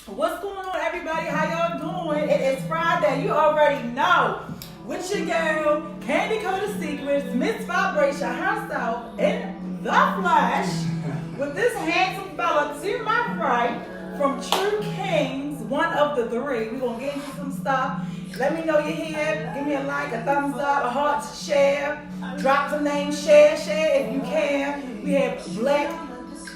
What's going on, everybody? How y'all doing? It is Friday. You already know. With your girl, Candi Coated Secrets, Miss Vibration herself in the flesh, with this handsome fella to my right from True Kings, one of the three. We're going to get into some stuff. Let me know you're here. Give me a like, a thumbs up, a heart, share. Drop some names, share if you can. We have Black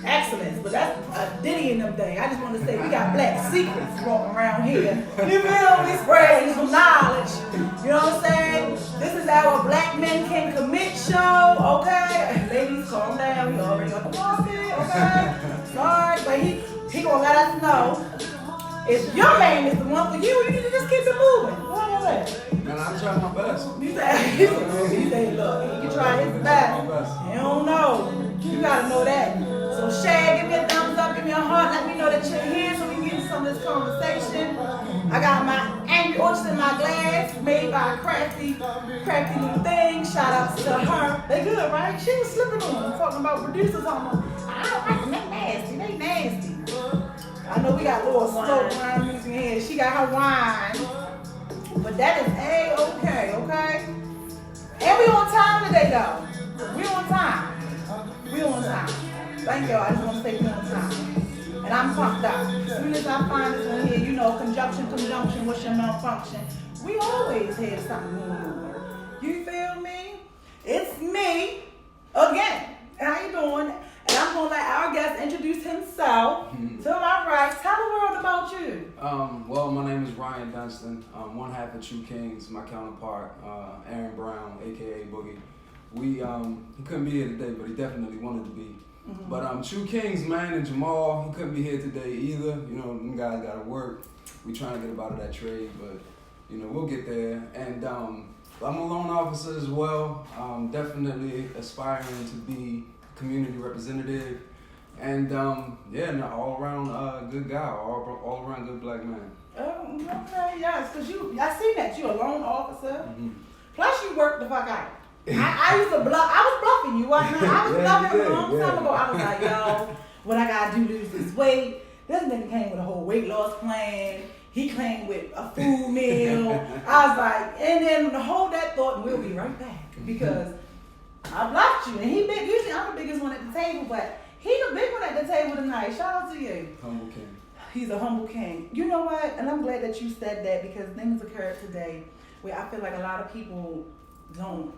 Excellence, but that's a Diddy in them thing. I just want to say we got Black Secrets walking around here. You feel me? Spreading some knowledge. You know what I'm saying? This is our Black Men Can Commit show, okay? Ladies, calm down. We already on the market, okay? Sorry, but he gonna let us know if your man is the one for you. You need to just keep it moving. What on that? Man, I'm trying my best. You say, look, he can try his best. You don't know. You gotta know that. So share, give me a thumbs up, give me a heart, let me know that you're here so we can get into some of this conversation. I got my Angry Orchard in my glass, made by a crafty little thing. Shout out to her. They good, right? She was slipping on them, talking about producers on them. I don't like them, they nasty. I know we got a little slow wine music in here. She got her wine. But that is A-okay, okay? And we on time today, though. We on time. Thank y'all. I just want to say we on time. And I'm pumped up. As soon as I find this one here, you know, conjunction, what's your malfunction? We always have something going on. You feel me? It's me again. How you doing? And I'm going to let our guest introduce himself. To my right, tell the world about you. Well, my name is Ryan Dunston. One half of True Kings. My counterpart, Aaron Brown, a.k.a. Boogie. He couldn't be here today, but he definitely wanted to be. But True Kings, man, and Jamal, he couldn't be here today either. You know, them guys got to work. We trying to get up out of that trade, but, you know, we'll get there. And I'm a loan officer as well. Definitely aspiring to be community representative. And, all around good guy, all around good black man. Okay, yes, because I seen that. You a loan officer. Plus, you work the fuck out. I used to bluff. I was bluffing you. I was bluffing a long time ago. I was like, yo, what I gotta do to lose this weight. This nigga came with a whole weight loss plan. He came with a food meal. I was like, and then hold that thought and we'll be right back. Because I bluffed you. And he big. Usually I'm the biggest one at the table, but he the big one at the table tonight. Shout out to you. Humble king. He's a humble king. You know what? And I'm glad that you said that because things occurred today where I feel like a lot of people don't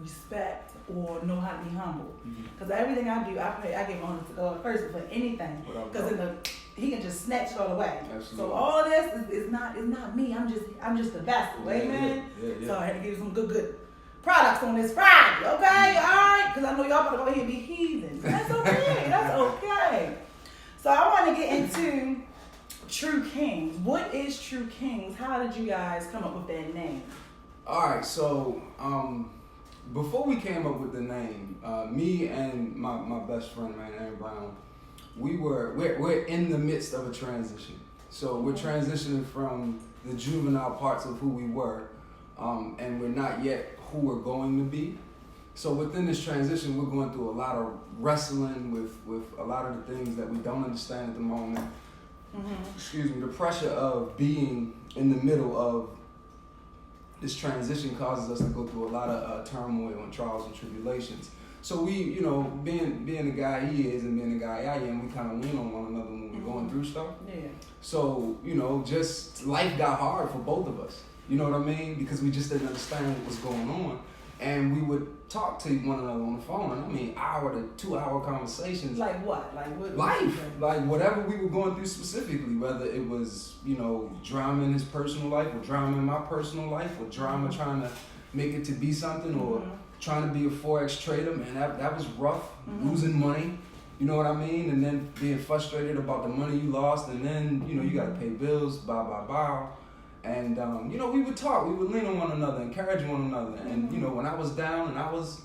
respect or know how to be humble. Because everything I do, I give honor to God first for anything. Because he can just snatch it all away. Absolutely. So all this is not me. I'm just the vessel. Amen. Yeah. So I had to give you some good products on this Friday. Okay, all right. Because I know y'all about to go ahead and be heathens. That's okay. That's okay. So I want to get into True Kings. What is True Kings? How did you guys come up with that name? All right, so before we came up with the name, me and my best friend, man, Aaron Brown, we're in the midst of a transition. So we're transitioning from the juvenile parts of who we were, and we're not yet who we're going to be. So within this transition, we're going through a lot of wrestling with a lot of the things that we don't understand at the moment. Excuse me, the pressure of being in the middle of this transition causes us to go through a lot of turmoil and trials and tribulations. So we, you know, being the guy he is and being the guy I am, we kind of lean on one another when we're going through stuff. Yeah. So, you know, just life got hard for both of us. You know what I mean? Because we just didn't understand what was going on. And we would talk to one another on the phone. And I mean, hour to 2 hour conversations. Like what? Like what? Life. Like whatever we were going through specifically, whether it was, you know, drama in his personal life or drama in my personal life or drama trying to make it to be something or trying to be a Forex trader. Man, that was rough. Losing money. You know what I mean? And then being frustrated about the money you lost. And then, you know, you got to pay bills, blah. And, you know, we would talk, we would lean on one another, encourage one another. And, you know, when I was down and I was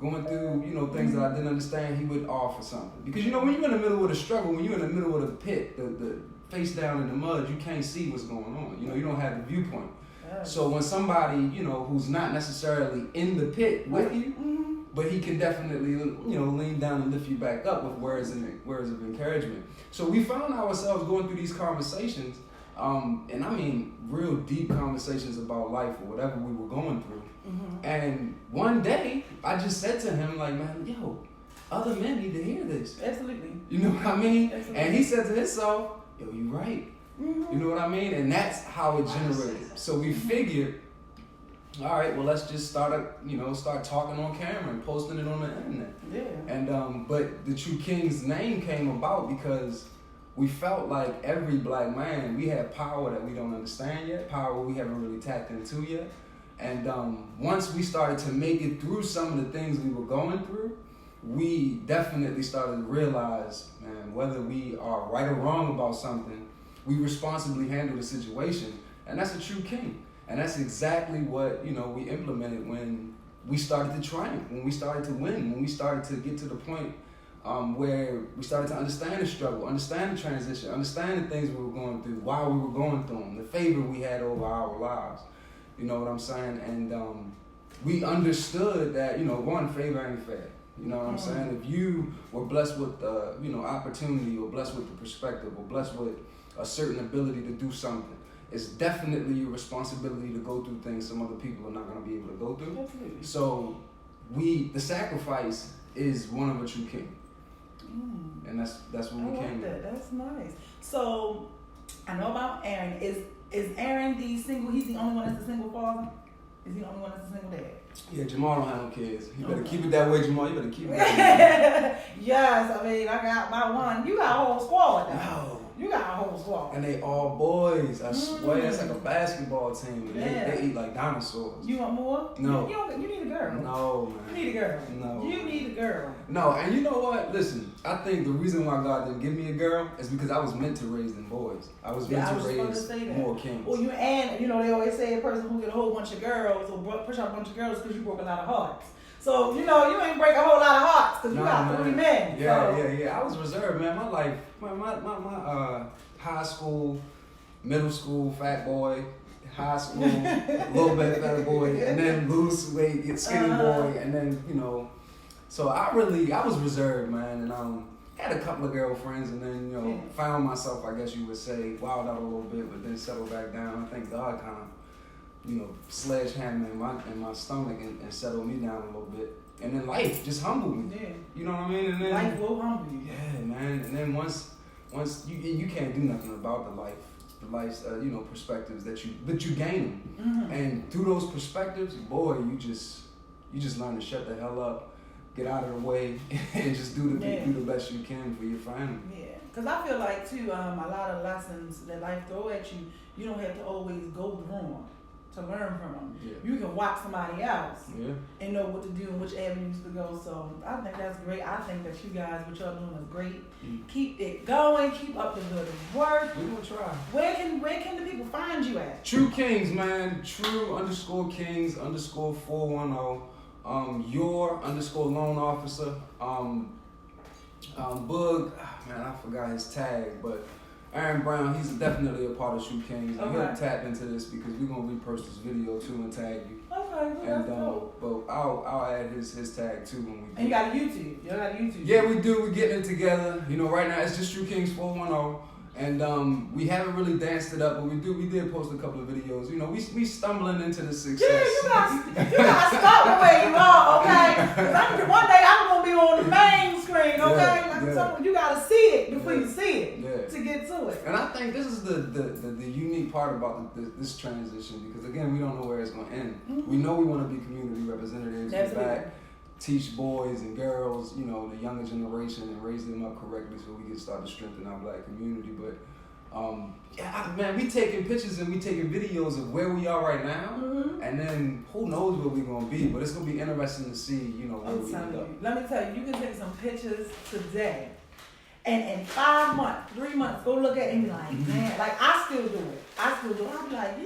going through, you know, things that I didn't understand, he would offer something. Because, you know, when you're in the middle of the struggle, when you're in the middle of the pit, the face down in the mud, you can't see what's going on. You know, you don't have the viewpoint. So when somebody, you know, who's not necessarily in the pit with you, but he can definitely, lean down and lift you back up with words of encouragement. So we found ourselves going through these conversations, and I mean real deep conversations about life or whatever we were going through. Mm-hmm. And one day I just said to him, like, man, yo, other men need to hear this. Absolutely. You know what I mean? Absolutely. And he said to himself, yo, you right. Mm-hmm. You know what I mean? And that's how it generated. So we figured, all right, well, let's just start talking on camera and posting it on the internet. Yeah. And but the True King's name came about because we felt like every black man, we have power that we don't understand yet, power we haven't really tapped into yet. And once we started to make it through some of the things we were going through, we definitely started to realize, man, whether we are right or wrong about something, we responsibly handle the situation. And that's a true king. And that's exactly what, we implemented when we started to triumph, when we started to win, when we started to get to the point where we started to understand the struggle, understand the transition, understand the things we were going through, why we were going through them, the favor we had over our lives. You know what I'm saying? And we understood that, one, favor ain't fair. You know what I'm saying? If you were blessed with, opportunity or blessed with the perspective or blessed with a certain ability to do something, it's definitely your responsibility to go through things some other people are not going to be able to go through. Absolutely. So the sacrifice is one of a true king. And that's what we came with. That's nice. So I know about Aaron. Is Aaron the single? He's the only one that's a single father? Is he the only one that's a single dad? Yeah, Jamal don't have no kids. You better keep it that way, Jamal. You better keep it that way. Yes, I mean, I got my one. You got a whole squad now. No. You got a whole squad. And they all boys. I swear, it's like a basketball team. Yeah. They eat like dinosaurs. You want more? No. You need a girl. No, man. You need a girl. No. You need a girl. No, and you know what? Listen, I think the reason why God didn't give me a girl is because I was meant to raise them boys. I was meant to raise more kings. Well, they always say a person who get a whole bunch of girls or push out a bunch of girls because you broke a lot of hearts. So, you ain't break a whole lot of hearts because you got 3 men. Yeah. I was reserved, man. My life, my high school, middle school, fat boy, high school, a little bit fat boy, and then loose weight, get skinny boy, and then, so I was reserved, man, and had a couple of girlfriends, and then, found myself, I guess you would say, wild out a little bit, but then settled back down. I think God kind of, sledgehammer in my stomach and settled me down a little bit. And then life just humbled me. Yeah. You know what I mean? And then life will humble you. Yeah, man. And then once you can't do nothing about the life's perspectives but you gain them. Mm-hmm. And through those perspectives, boy, you just learn to shut the hell up, get out of the way, and just do the best you can for your family. Yeah. Because I feel like too, a lot of lessons that life throw at you, you don't have to always go through them to learn from them. Yeah. You can watch somebody else and know what to do and which avenues to go. So I think that's great. I think that you guys, what y'all doing is great. Keep it going. Keep up the good work. We're gonna try. Where can the people find you at? True Kings, man. True_Kings _410. Your _loan officer. Boog. Man, I forgot his tag, but Aaron Brown, he's definitely a part of True Kings. Okay. He'll tap into this because we're gonna repost this video too and tag you. Okay, well, that's cool. But I'll add his tag too when we. And you got a YouTube. You got a YouTube. Yeah, we do. We're getting it together. Right now it's just True Kings 410. And we haven't really danced it up, but we did post a couple of videos. We stumbling into the success. Yeah, you got to start the way you are, okay? Because one day I'm gonna be on the main screen, okay? You gotta see it before you see it to get to it. And I think this is the unique part about this transition because again we don't know where it's gonna end. Mm-hmm. We know we want to be community representatives. Back, teach boys and girls, the younger generation and raise them up correctly so we can start to strengthen our black community. But, man, we taking pictures and we taking videos of where we are right now. Mm-hmm. And then who knows where we're going to be. But it's going to be interesting to see, where we end up. Let me tell you, you can take some pictures today. And in 5 months, 3 months, go look at it and be like, man, like I still do it. I'll be like,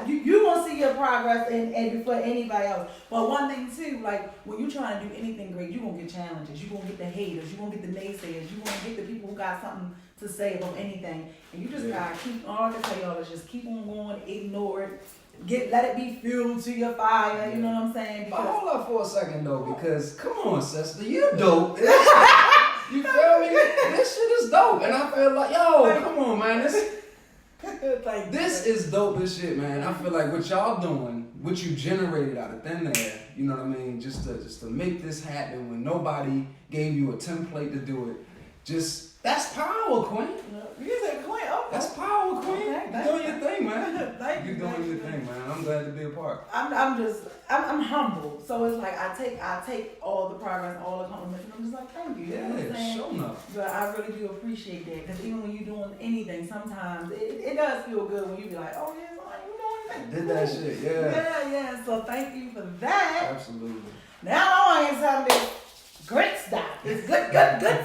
you won't see your progress and before anybody else. But one thing too, like when you're trying to do anything great, you're gonna get challenges. You're gonna get the haters. You're gonna get the naysayers. You're gonna get the people who got something to say about anything. And you just gotta all I can tell y'all is just keep on going, ignore it. let it be fuel to your fire. You know what I'm saying? But Because hold up for a second though, because come on, sister, you dope. You feel me? This shit is dope, and I feel like, yo, come on, man, this is dope as shit, man. I feel like what y'all doing, what you generated out of thin air, you know what I mean? Just to make this happen when nobody gave you a template to do it. That's power, queen. You said queen. Okay. That's power, queen. Okay, You doing your thing, man. Thank you. You doing your thing, man. I'm glad to be a part. I'm humble. So it's like I take all the progress, all the compliments, and I'm just like, thank you. You know what I'm saying? Sure enough. But I really do appreciate that, because even when you're doing anything, sometimes it does feel good when you be like, oh yeah, man, you doing anything. Did that shit, yeah. Yeah. So thank you for that. Absolutely. Now I want to tell me great stuff. It's good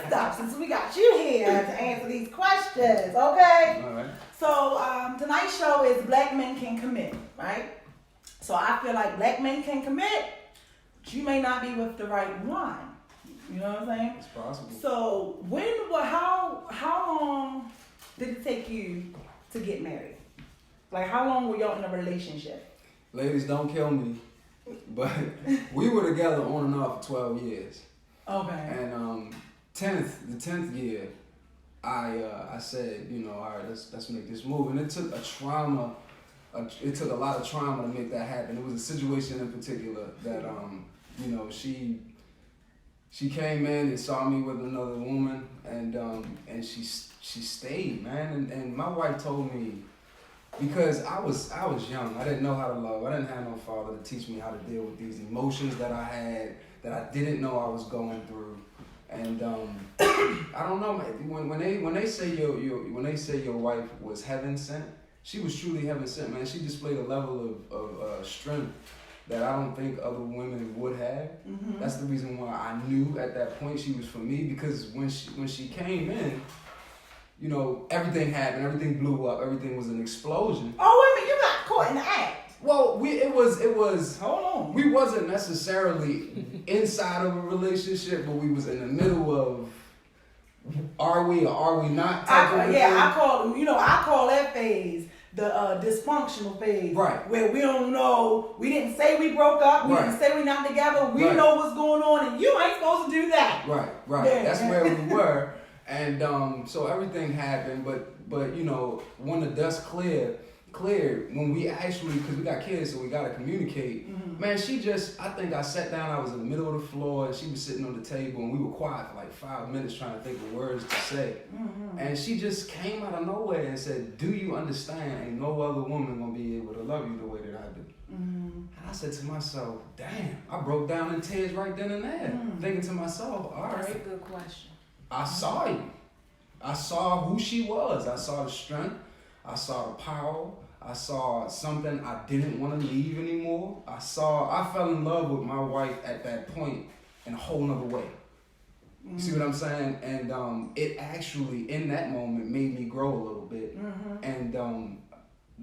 stuff. Since we got you here to answer these questions, okay? All right. So tonight's show is Black Men Can Commit, right? So I feel like black men can commit, but you may not be with the right one. You know what I'm saying? It's possible. So how long did it take you to get married? Like, how long were y'all in a relationship? Ladies, don't kill me, but we were together on and off for 12 years. Okay. And the 10th year, I said, you know, all right, let's make this move. And it took it took a lot of trauma to make that happen. It was a situation in particular that, you know, she came in and saw me with another woman, and she stayed, man. And my wife told me, because I was young, I didn't know how to love. I didn't have no father to teach me how to deal with these emotions that I had, that I didn't know I was going through. And I don't know, man. When they say your wife was heaven sent, she was truly heaven sent, man. She displayed a level of strength that I don't think other women would have. Mm-hmm. That's the reason why I knew at that point she was for me, because when she came in, you know, everything happened, everything blew up, everything was an explosion. Oh, wait a minute, you got caught in the act. Well, it was. Hold on. We wasn't necessarily inside of a relationship, but we was in the middle of, are we or are we not? I call that phase the dysfunctional phase. Right. Where we don't know, we didn't say we broke up, we didn't say we not together, we know what's going on, and you ain't supposed to do that. Right. Yeah. That's where we were. And so everything happened, but you know, when the dust cleared, when we actually, because we got kids, so we got to communicate. Mm-hmm. Man, I think I sat down, I was in the middle of the floor, and she was sitting on the table, and we were quiet for like 5 minutes trying to think of words to say. Mm-hmm. And she just came out of nowhere and said, do you understand, ain't no other woman going to be able to love you the way that I do. Mm-hmm. And I said to myself, damn, I broke down in tears right then and there, thinking to myself, all right. That's a good question. I saw you. I saw who she was. I saw the strength. I saw the power. I saw something I didn't want to leave anymore. I fell in love with my wife at that point in a whole nother way. Mm-hmm. See what I'm saying? And it actually, in that moment, made me grow a little bit. Mm-hmm. And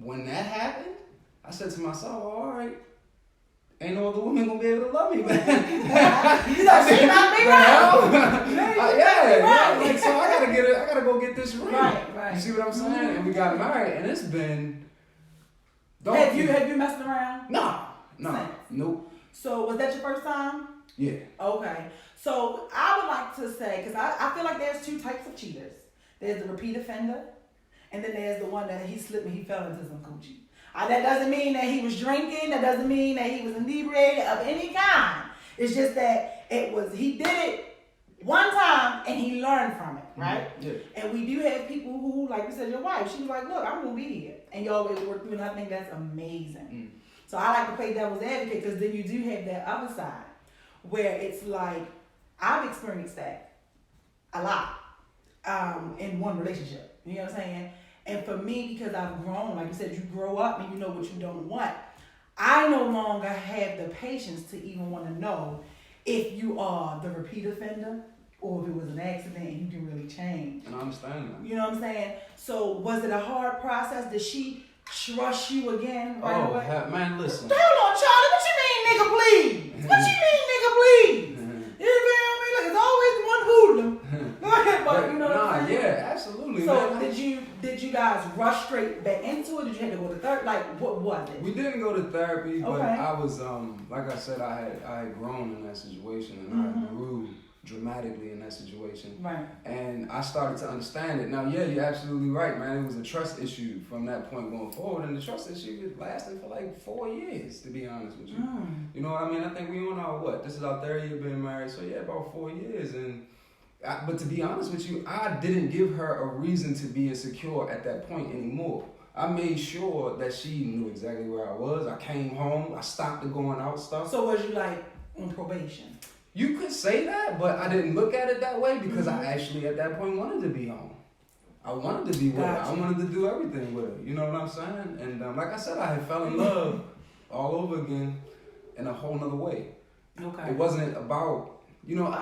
when that happened, I said to myself, all right, ain't no other woman gonna be able to love me, man. You know, she might be right. Yeah. Like, so I gotta go get this ring. Right. You see what I'm saying? Mm-hmm. And we got married, and it's been. Have you messed around? No. Nope. So was that your first time? Yeah. Okay. So I would like to say, because I feel like there's two types of cheaters. There's the repeat offender, and then there's the one that he slipped and he fell into some coochie. That doesn't mean that he was drinking. That doesn't mean that he was inebriated of any kind. It's just that he did it one time and he learned from it, right? Mm-hmm. Yeah. And we do have people who, like you said, your wife, she was like, look, I'm going to be here. And y'all always work through, and I think that's amazing. Mm. So I like to play devil's advocate, because then you do have that other side where it's like, I've experienced that a lot in one relationship. You know what I'm saying? And for me, because I've grown, like you said, you grow up and you know what you don't want. I no longer have the patience to even want to know if you are the repeat offender or if it was an accident and you can really change. And I understand that. You know what I'm saying? So was it a hard process? Did she trust you again right away? Man, listen. Hold on, Charlie. What you mean, nigga, please? What you mean, nigga, please? You feel me? Like, it's always one hoodlum. But you know what I'm saying? Yeah, absolutely. So man. did you guys rush straight back into it? Did you have to go to therapy? Like, what was it? We didn't go to therapy, but Okay. I was like I said, I had grown in that situation, and I grew dramatically in that situation. Right. And I started to understand it. Now, yeah, you're absolutely right, man. It was a trust issue from that point going forward, and the trust issue lasted for like 4 years, to be honest with you. You know what I mean? I think we on our this is our 3rd year being married, so yeah, about 4 years. And but to be honest with you, I didn't give her a reason to be insecure at that point anymore. I made sure that she knew exactly where I was. I came home. I stopped the going out stuff. So was you like on probation? You could say that, but I didn't look at it that way because I actually at that point wanted to be home. I wanted to be with her. I wanted to do everything with her. You know what I'm saying? And like I said, I had fell in love all over again in a whole nother way. Okay. It wasn't about,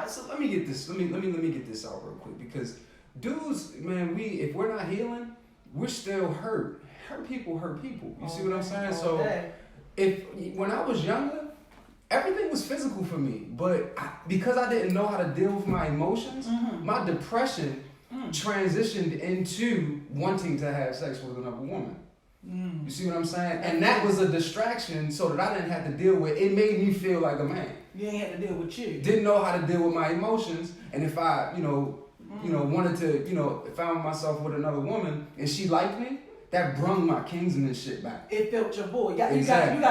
so let me get this. Let me get this out real quick, because dudes, man, if we're not healing, we're still hurt. Hurt people. You see what I'm saying? So when I was younger, everything was physical for me, but because I didn't know how to deal with my emotions, my depression transitioned into wanting to have sex with another woman. You see what I'm saying? And that was a distraction so that I didn't have to deal with it. It made me feel like a man. You ain't had to deal with you. Didn't know how to deal with my emotions, and if I, wanted to, found myself with another woman and she liked me, that brung my kingsmanship back. It felt your void. Exactly.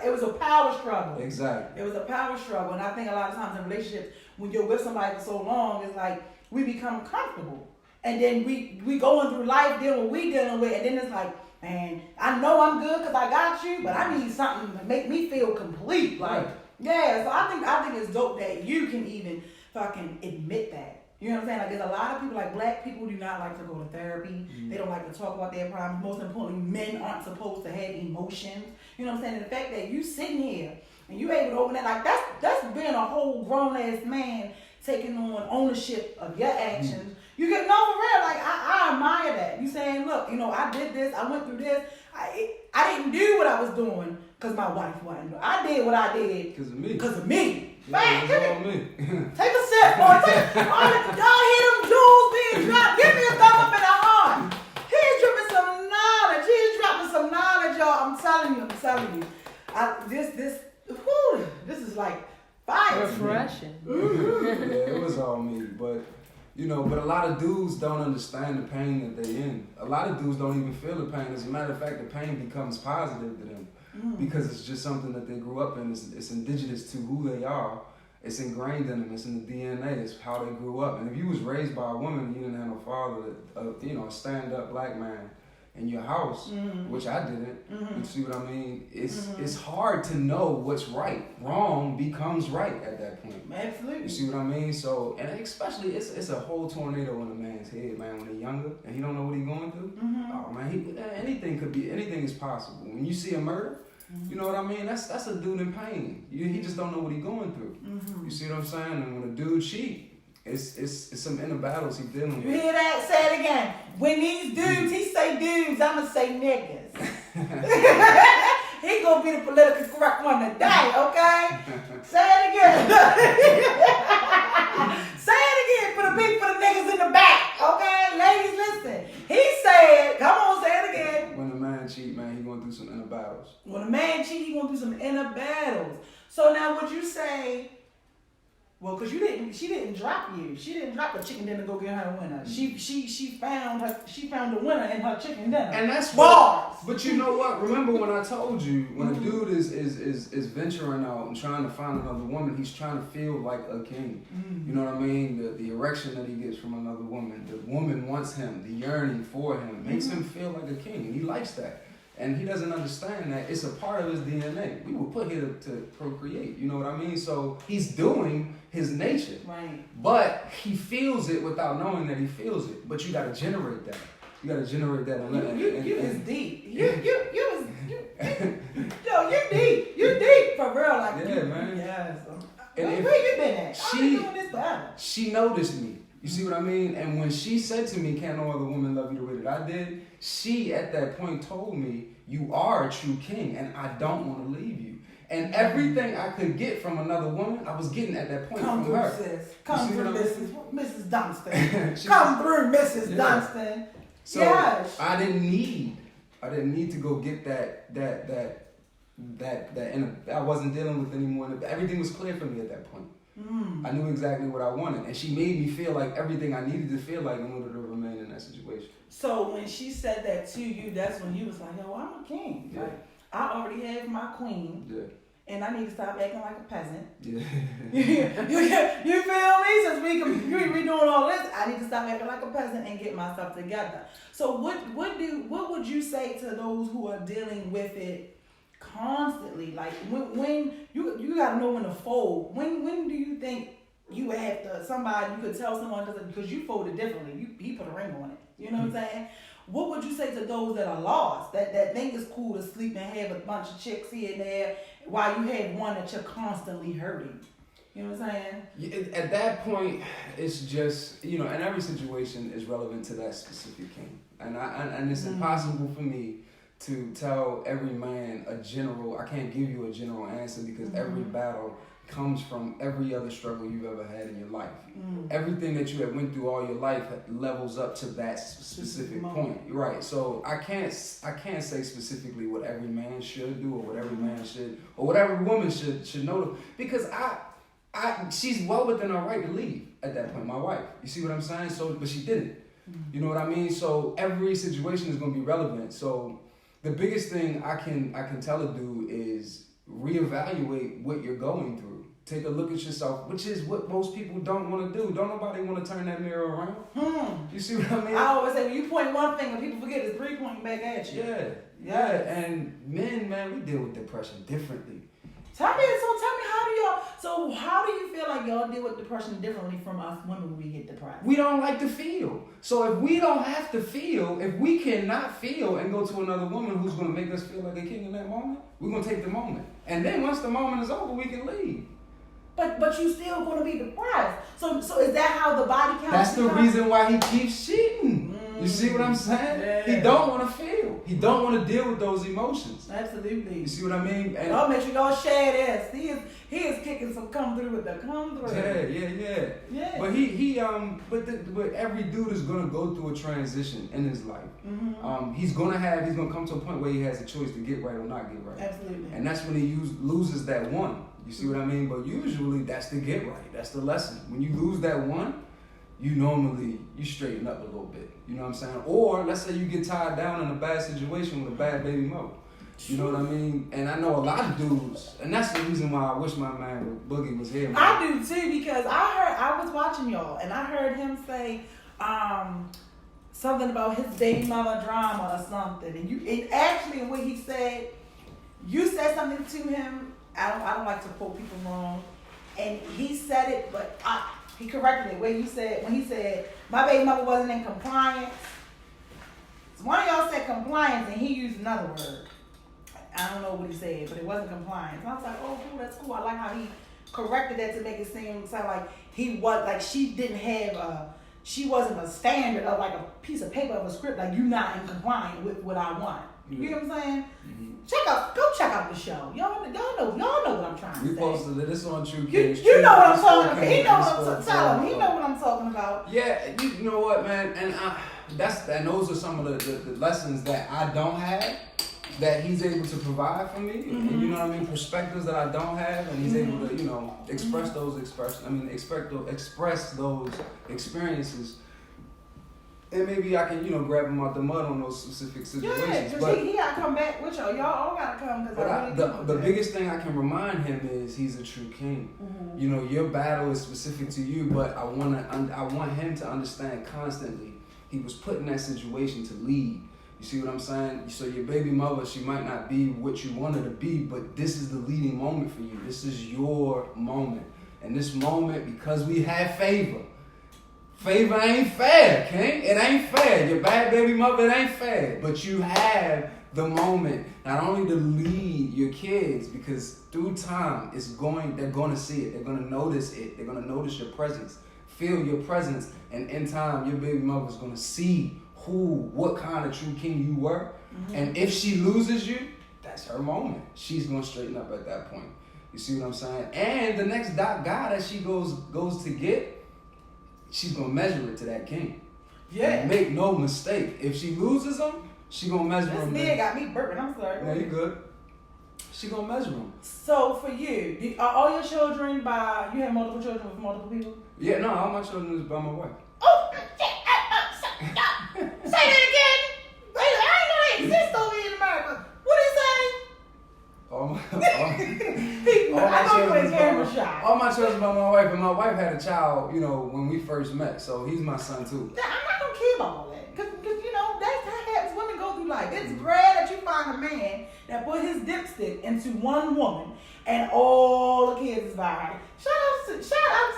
It was a power struggle. Exactly. It was a power struggle. And I think a lot of times in relationships, when you're with somebody for so long, it's like we become comfortable. And then we going through life dealing with what we dealing with. And then it's like, man, I know I'm good because I got you, but I need something to make me feel complete. Like, yeah, so I think it's dope that you can even fucking admit that. You know what I'm saying? Like, there's a lot of people, like black people do not like to go to therapy. They don't like to talk about their problems. Most importantly, men aren't supposed to have emotions. You know what I'm saying? And the fact that you sitting here and you able to open that, like, that's being a whole grown-ass man taking on ownership of your actions. You get, no, for real, like, I admire that. You saying, look, I did this, I went through this. I didn't do what I was doing because my wife wasn't. I did what I did because of me. Man, take a sip, boy. Y'all hear them jewels being dropped? Give me a thumb up in the heart. He's dropping some knowledge. He's dropping some knowledge, y'all. I'm telling you. This is like fire. Refreshing. Yeah, it was all me, but but a lot of dudes don't understand the pain that they in. A lot of dudes don't even feel the pain. As a matter of fact, the pain becomes positive to them. Because it's just something that they grew up in. It's indigenous to who they are. It's ingrained in them. It's in the DNA. It's how they grew up. And if you was raised by a woman, you didn't have no father, a stand-up black man in your house, which I didn't. You see what I mean? It's hard to know what's right. Wrong becomes right at that point. Absolutely. You see what I mean? So, and especially, it's a whole tornado in a man's head, man, when they're younger and he don't know what he's going through. Oh, man, anything is possible. When you see a murder, you know what I mean? That's a dude in pain. He just don't know what he's going through. You see what I'm saying? And when a dude cheat, it's some inner battles he's dealing with. You hear that? Say it again. When these dudes, he say dudes, I'ma say niggas. He gonna be the politically correct one today, okay? Say it again. Say it again for the niggas in the back, okay? Ladies, listen. He said, come on, say it again. When a man cheat, man, he going through some inner battles. When a man cheat, he going through some inner battles. So now would you say, well, because she didn't drop you. She didn't drop the chicken dinner to go get her winner. She found the winner in her chicken dinner. And that's bars. But you know what? Remember when I told you, when a dude is venturing out and trying to find another woman, he's trying to feel like a king. You know what I mean? The erection that he gets from another woman, the woman wants him, the yearning for him makes him feel like a king, and he likes that. And he doesn't understand that it's a part of his DNA. We were put here to procreate. You know what I mean? So he's doing his nature. Right. But he feels it without knowing that he feels it. But you got to generate that. You got to generate that. You is deep. You deep. You deep for real. Like, yeah, man. Yes. And where you been at? I've been doing this forever. She noticed me. You see what I mean? And when she said to me, can't no other woman love you the way that I did, she at that point told me, you are a true king and I don't want to leave you. And everything I could get from another woman, I was getting at that point Come from through, her. sis. Come through, Mrs. Dunstan. She Come through, Mrs. Dunstan. So yes. I didn't need to go get that I wasn't dealing with anymore. Everything was clear for me at that point. I knew exactly what I wanted, and she made me feel like everything I needed to feel like in order to remain in that situation. So when she said that to you, that's when you was like, yo, I'm a king. Yeah. Like, I already have my queen. Yeah. And I need to stop acting like a peasant. Yeah. you feel me? Since we doing all this, I need to stop acting like a peasant and get myself together. So what would you say to those who are dealing with it constantly? Like when you gotta know when to fold. When do you think you have to somebody you could tell someone because you folded differently. He put a ring on it. You know what I'm saying? What would you say to those that are lost, that think it's cool to sleep and have a bunch of chicks here and there while you have one that you're constantly hurting? You know what I'm saying? Yeah, at that point, it's just, and every situation is relevant to that specific king. And it's impossible for me to tell every man I can't give you a general answer because every battle comes from every other struggle you've ever had in your life. Everything that you have went through all your life levels up to that specific point. Right. So I can't say specifically what every man should do or what every man should or what every woman should know because she's well within her right to leave at that point, my wife. You see what I'm saying? So but she didn't. You know what I mean? So every situation is gonna be relevant. So the biggest thing I can tell a dude is reevaluate what you're going through. Take a look at yourself, which is what most people don't want to do. Don't nobody want to turn that mirror around. You see what I mean? I always say when you point one finger, people forget it's three pointing back at you. Yeah. And men, man, we deal with depression differently. Tell me how do you feel like y'all deal with depression differently from us women when we get depressed? We don't like to feel. So if we don't have to feel, if we cannot feel and go to another woman who's going to make us feel like a king in that moment, we're going to take the moment. And then once the moment is over, we can leave. But you still going to be depressed. So is that how the body counts? That's the reason why he keeps cheating. You see what I'm saying? Yeah. He don't want to feel. He don't want to deal with those emotions. Absolutely. You see what I mean? And I'll make sure y'all share this. He is kicking some come through with the come through. Yeah. But but every dude is gonna go through a transition in his life. He's gonna come to a point where he has a choice to get right or not get right. Absolutely. And that's when he loses that one. You see what I mean? But usually that's the get right. That's the lesson. When you lose that one, you straighten up a little bit. You know what I'm saying? Or let's say you get tied down in a bad situation with a bad baby mother. You know what I mean? And I know a lot of dudes, and that's the reason why I wish my man Boogie was here. Man. I do too, because I was watching y'all and I heard him say something about his baby mama drama or something. And actually what he said, you said something to him. I don't like to quote people wrong. And he said it, but he corrected it when he said my baby mother wasn't in compliance. So one of y'all said compliance and he used another word. I don't know what he said, but it wasn't compliance. And I was like, oh, cool, that's cool. I like how he corrected that to make it sound like she wasn't a standard of like a piece of paper of a script, like you not in compliance with what I want. You know what I'm saying? Go check out the show. Y'all know what I'm trying to say. We posted it. It's on True You Kings. know what I'm talking about. He know what I'm talking about. Yeah, you know what, man, and those are some of the lessons that I don't have that he's able to provide for me. And you know what I mean, perspectives that I don't have, and he's able to express those experiences. And maybe I can, grab him out the mud on those specific situations. Yeah, because he got to come back with y'all. Y'all all got to come. The biggest thing I can remind him is he's a true king. Your battle is specific to you, but I want him to understand constantly he was put in that situation to lead. You see what I'm saying? So your baby mother, she might not be what you want her to be, but this is the leading moment for you. This is your moment. And this moment, because we have favor ain't fair, King. It ain't fair. Your bad baby mother, it ain't fair. But you have the moment not only to lead your kids, because through time they're gonna see it. They're gonna notice it. They're gonna notice your presence, feel your presence, and in time your baby mother's gonna see what kind of true king you were. And if she loses you, that's her moment. She's gonna straighten up at that point. You see what I'm saying? And the next guy that she goes to get, she's gonna measure it to that king. Yeah. Make no mistake. If she loses them, she gonna measure This them. man got me burping. I'm sorry. No, you good. She gonna measure them. So for you, are all your children by, you have multiple children with multiple people? Yeah, no, all my children is by my wife. Oh, say that again. I didn't know they exist over here in America. What did he say? All my, I know you in camera shot. all my children by my wife, and my wife had a child, when we first met, so he's my son too. Now, I'm not gonna care about all that, cause that's how happens. Women go through life. It's rare that you find a man that put his dipstick into one woman and all the kids is by her. Shout out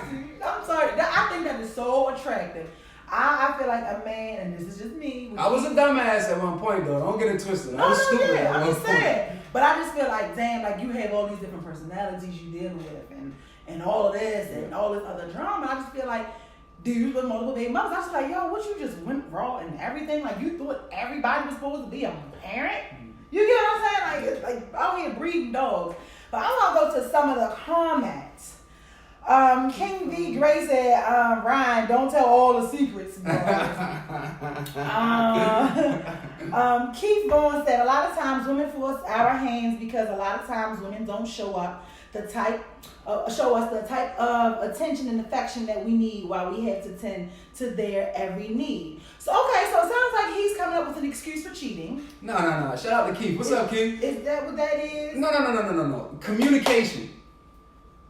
to you. I'm sorry. I think that is so attractive. I feel like a man, and this is just me. I was a dumbass at one point though. Don't get it twisted. I was stupid at I'm one just point. saying. But I just feel like, damn, like you have all these different personalities you deal with, and all of this and all this other drama. I just feel like dudes with multiple baby mothers. I was like, yo, what, you just went raw and everything? Like you thought everybody was supposed to be a parent? You get what I'm saying? Like out here breeding dogs. But I want to go to some of the comments. King V. Gray said, Ryan, don't tell all the secrets, bro. Keith Bowen said, a lot of times women force our hands because a lot of times women don't show up show us the type of attention and affection that we need while we have to tend to their every need. So it sounds like he's coming up with an excuse for cheating. No. Shout out to Keith. What's up, Keith? Is that what that is? No. Communication.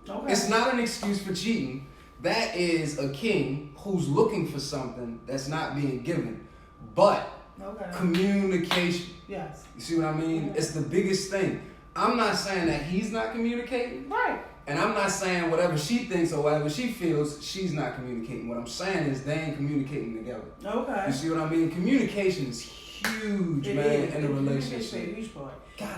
Okay. It's not an excuse for cheating. That is a king who's looking for something that's not being given. But communication. Yes. You see what I mean? Okay. It's the biggest thing. I'm not saying that he's not communicating. Right. And I'm not saying whatever she thinks or whatever she feels, she's not communicating. What I'm saying is they ain't communicating together. Okay. You see what I mean? Communication is huge, in a relationship.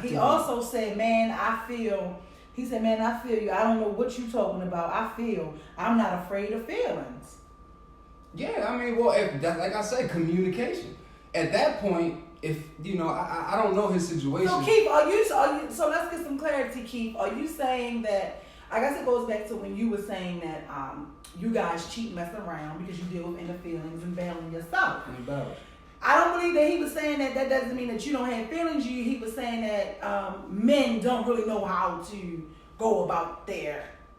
He also said, man, I feel you. I don't know what you're talking about. I'm not afraid of feelings. Yeah, I mean, well, like I said, communication. At that point, if, I don't know his situation. So, Keith, are you, so let's get some clarity, Keith. Are you saying that, I guess it goes back to when you were saying that you guys cheat, mess around because you deal with inner feelings and bailing yourself. I don't believe that he was saying that doesn't mean that you don't have feelings. He was saying that men don't really know how to go about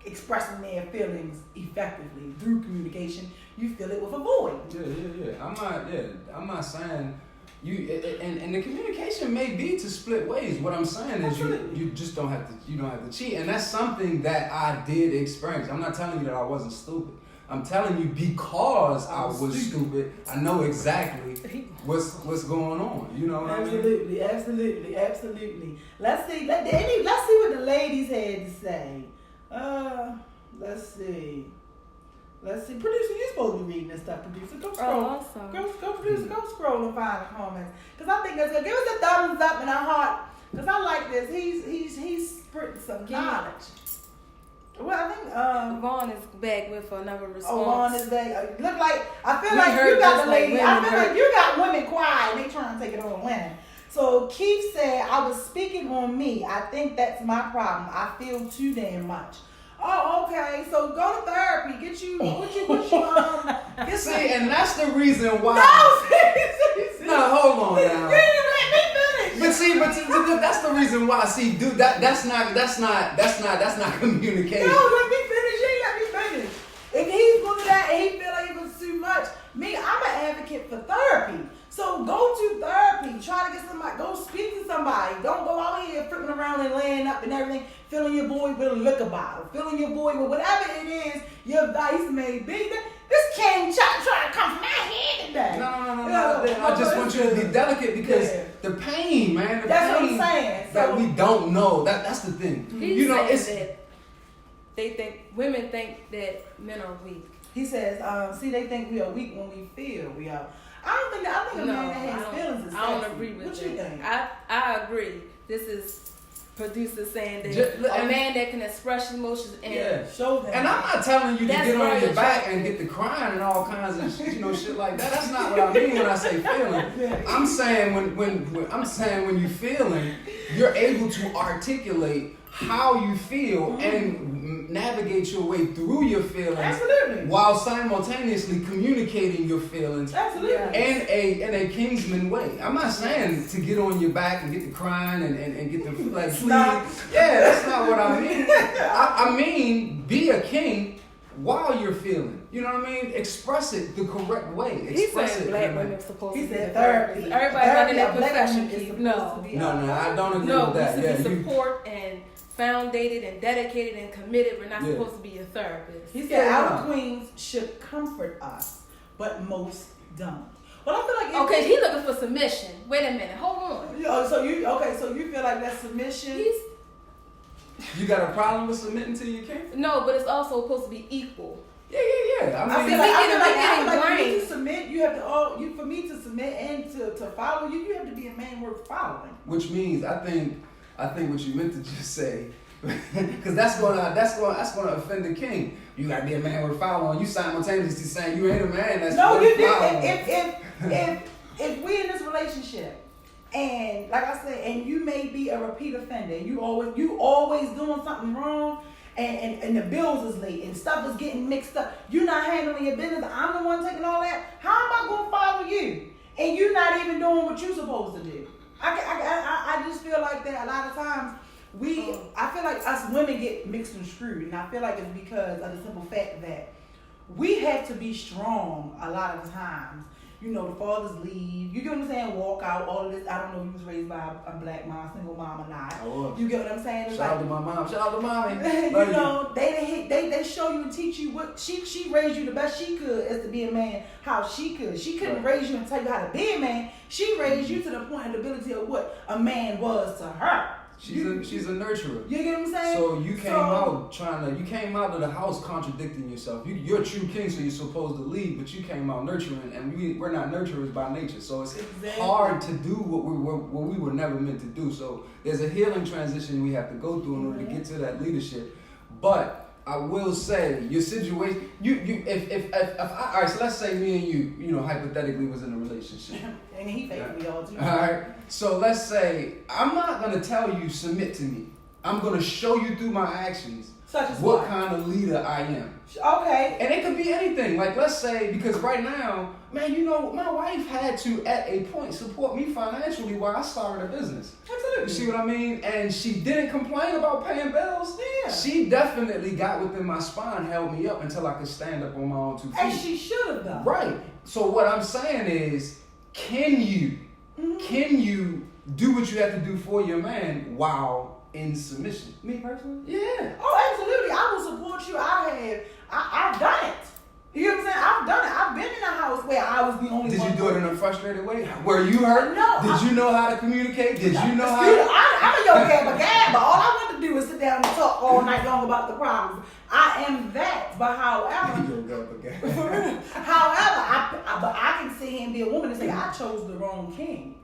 expressing their feelings effectively through communication. You feel it with a void. Yeah. I'm not saying you, and the communication may be to split ways. What I'm saying is you just don't have to cheat, and that's something that I did experience. I'm not telling you that I wasn't stupid. I'm telling you because I was stupid. I know exactly what's going on. You know what I mean? Absolutely. Let's see what the ladies had to say. Let's see. Producer, you're supposed to be reading this stuff. Producer, go scroll. Awesome. Go, producer, go scroll and find the comments. Because I think that's good. Give us a thumbs up and a heart. Because I like this. He's spritting some knowledge. Well, I think Vaughn is back with another response. Vaughn is back. I feel like you got the lady. I feel like you got women quiet. They trying to take it on women. So Keith said, I was speaking on me. I think that's my problem. I feel too damn much. Oh, okay. So go to therapy. Get you See, and that's the reason why. No, hold on now. You didn't even let me finish. But that's the reason why. See, dude, that's not communication. No, let me finish. You ain't let me finish. If he's going to that and he feel like it was too much, I'm an advocate for therapy. So go to therapy. Try to get somebody. Go speak to somebody. Don't go out here flipping around and laying up and everything, filling your void with a liquor bottle, filling your void with whatever it is your vice may be. This king trying to come from my head today. No. I just want you to be delicate because the pain, man. That's what I'm saying. That we don't know. That's the thing. Women think that men are weak. He says, they think we are weak when we feel we are. I think a man that has feelings is sexy. I don't agree with what that. You think? I agree. This is producer saying that a man that can express emotions and show them. And I'm not telling you to get on your back and get to crying and all kinds of shit like that. That's not what I mean when I say feeling. I'm saying when you're feeling, you're able to articulate how you feel and navigate your way through your feelings. Absolutely. While simultaneously communicating your feelings. Absolutely. In a kingsman way. I'm not saying to get on your back and get to crying and get to like sleep. Yeah, that's not what I mean. I mean, be a king while you're feeling. You know what I mean? Express it the correct way. Express it. Black women supposed to be therapy. Everybody running that profession. No, I don't agree with that. We should be support and founded and dedicated and committed. We're not supposed to be a therapist. He said our queens should comfort us, but most don't. But I feel like he's looking for submission. Wait a minute, hold on. So you feel like that's submission? You got a problem with submitting to your king? No, but it's also supposed to be equal. Yeah. I feel like for me to submit, you have to. For me to submit and to follow you, you have to be a man worth following. Which means I think what you meant to just say, because that's gonna offend the king. You gotta be a man worth following. You simultaneously saying you ain't a man. That's no, you do. Following. If we in this relationship. And like I said, and you may be a repeat offender, and you always doing something wrong, and the bills is late, and stuff is getting mixed up. You're not handling your business. I'm the one taking all that. How am I gonna follow you? And you're not even doing what you're supposed to do. I just feel like that a lot of times I feel like us women get mixed and screwed, and I feel like it's because of the simple fact that we have to be strong a lot of the times. You know, the fathers leave. You get what I'm saying? Walk out, all of this. I don't know if you was raised by a black mom, single mom or not. You get what I'm saying? It's shout out to my mom. Shout out to mommy. You know, they show you and teach you what she raised you the best she could as to be a man, how she could. She couldn't raise you and tell you how to be a man. She raised you to the point of the ability of what a man was to her. She's a nurturer. You get what I'm saying? So you came out of the house contradicting yourself. You're a true king, so you're supposed to lead, but you came out nurturing, and we're not nurturers by nature. So it's hard to do what we were never meant to do. So there's a healing transition we have to go through in order to get to that leadership. But I will say your situation. All right. So let's say me and you hypothetically was in a relationship. And he faked me all too. All right. So let's say I'm not gonna tell you submit to me. I'm gonna show you through my actions such as what kind of leader I am. Okay. And it could be anything. Like let's say, because right now, man, my wife had to at a point support me financially while I started a business. Absolutely. You see what I mean? And she didn't complain about paying bills. Yeah. She definitely got within my spine, held me up until I could stand up on my own 2 feet. And she should have done. Right. So what I'm saying is, can you do what you have to do for your man while in submission? Me personally? Yeah. Oh, absolutely. I will support you. I've done it. You know what I'm saying? I've done it. I've been in a house where I was the only one. Did you do it in a frustrated way? Were you hurt? No. Did you know how to communicate? Did you know how I'm a yo gabba. All I want to do is sit down and talk all night long about the problems. I am that. But however, I can sit here and be a woman and say, I chose the wrong king.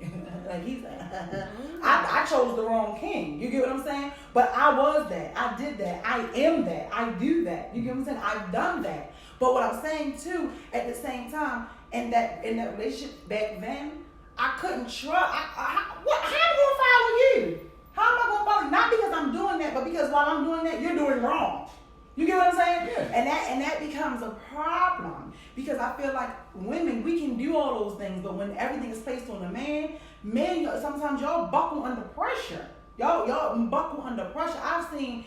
Like he's I chose the wrong king. You get what I'm saying? But I was that. I did that. I am that. I do that. You get what I'm saying? I've done that. But what I'm saying too, at the same time, in that relationship back then, I couldn't trust. How am I gonna follow you? How am I gonna follow you? Not because I'm doing that, but because while I'm doing that, you're doing wrong. You get what I'm saying? Yeah. And that becomes a problem because I feel like women, we can do all those things, but when everything is placed on a man, sometimes y'all buckle under pressure. Y'all buckle under pressure. I've seen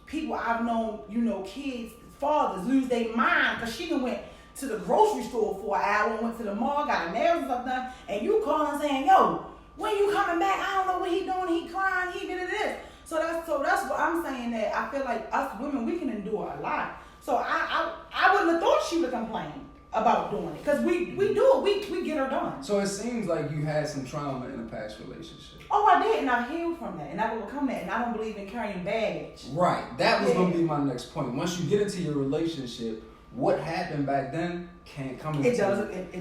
people I've known, kids, fathers lose their mind because she done went to the grocery store for an hour, went to the mall, got her nails and stuff done, and you calling saying, yo, when you coming back? I don't know what he doing. He crying. He did this. So that's what I'm saying, that I feel like us women, we can endure a lot. So I wouldn't have thought she would complain about doing it because we do it. We get her done. So it seems like you had some trauma in a past relationship. Oh, I did, and I've healed from that, and I've overcome that, and I don't believe in carrying baggage. Right. That was going to be my next point. Once you get into your relationship, what happened back then can't come into... It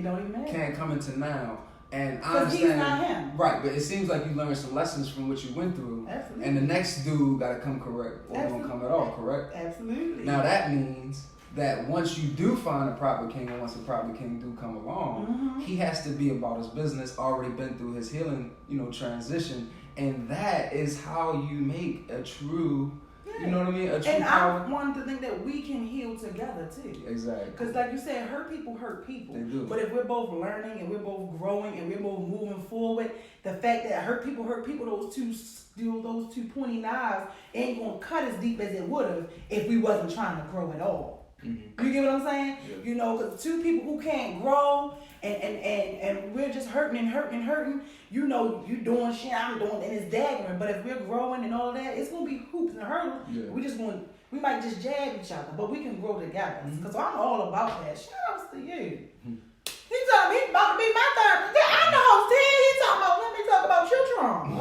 don't even matter. Can't come into now. And I understand. Because he's not him. Right, but it seems like you learned some lessons from what you went through. Absolutely. And the next dude got to come correct, or don't come at all, correct? Absolutely. Now that means that once you do find a proper king, and once a proper king do come along, he has to be about his business, already been through his healing, transition. And that is how you make a true You know what I mean? A true and power. I want to think that we can heal together too. Exactly. Because like you said, hurt people hurt people. They do. But if we're both learning and we're both growing and we're both moving forward, the fact that hurt people, those two pointy knives ain't gonna cut as deep as it would have if we wasn't trying to grow at all. Mm-hmm. You get what I'm saying? Yeah. You know, because two people who can't grow and we're just hurting. You know, you doing shit, I'm doing, and it's daggering. But if we're growing and all of that, it's gonna be hoops and hurdles. Yeah. We might just jab each other, but we can grow together. Because I'm all about that. Shout outs to you. He told me about to be my third. I'm the host here. He talking about, let me talk about your trauma.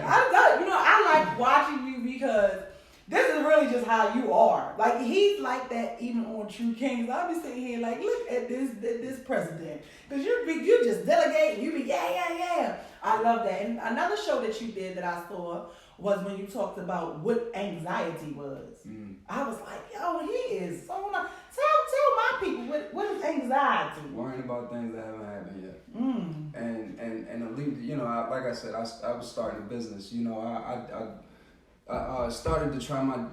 I like watching you because this is really just how you are. Like, he's like that even on True Kings. I'll be sitting here like, look at this president. Because you just delegate and you be, yeah. I love that. And another show that you did that I saw was when you talked about what anxiety was. I was like, yo, he is so nice. Tell my people, what is anxiety? Worrying about things that haven't happened yet. And like I said, I was starting a business. You know, I started to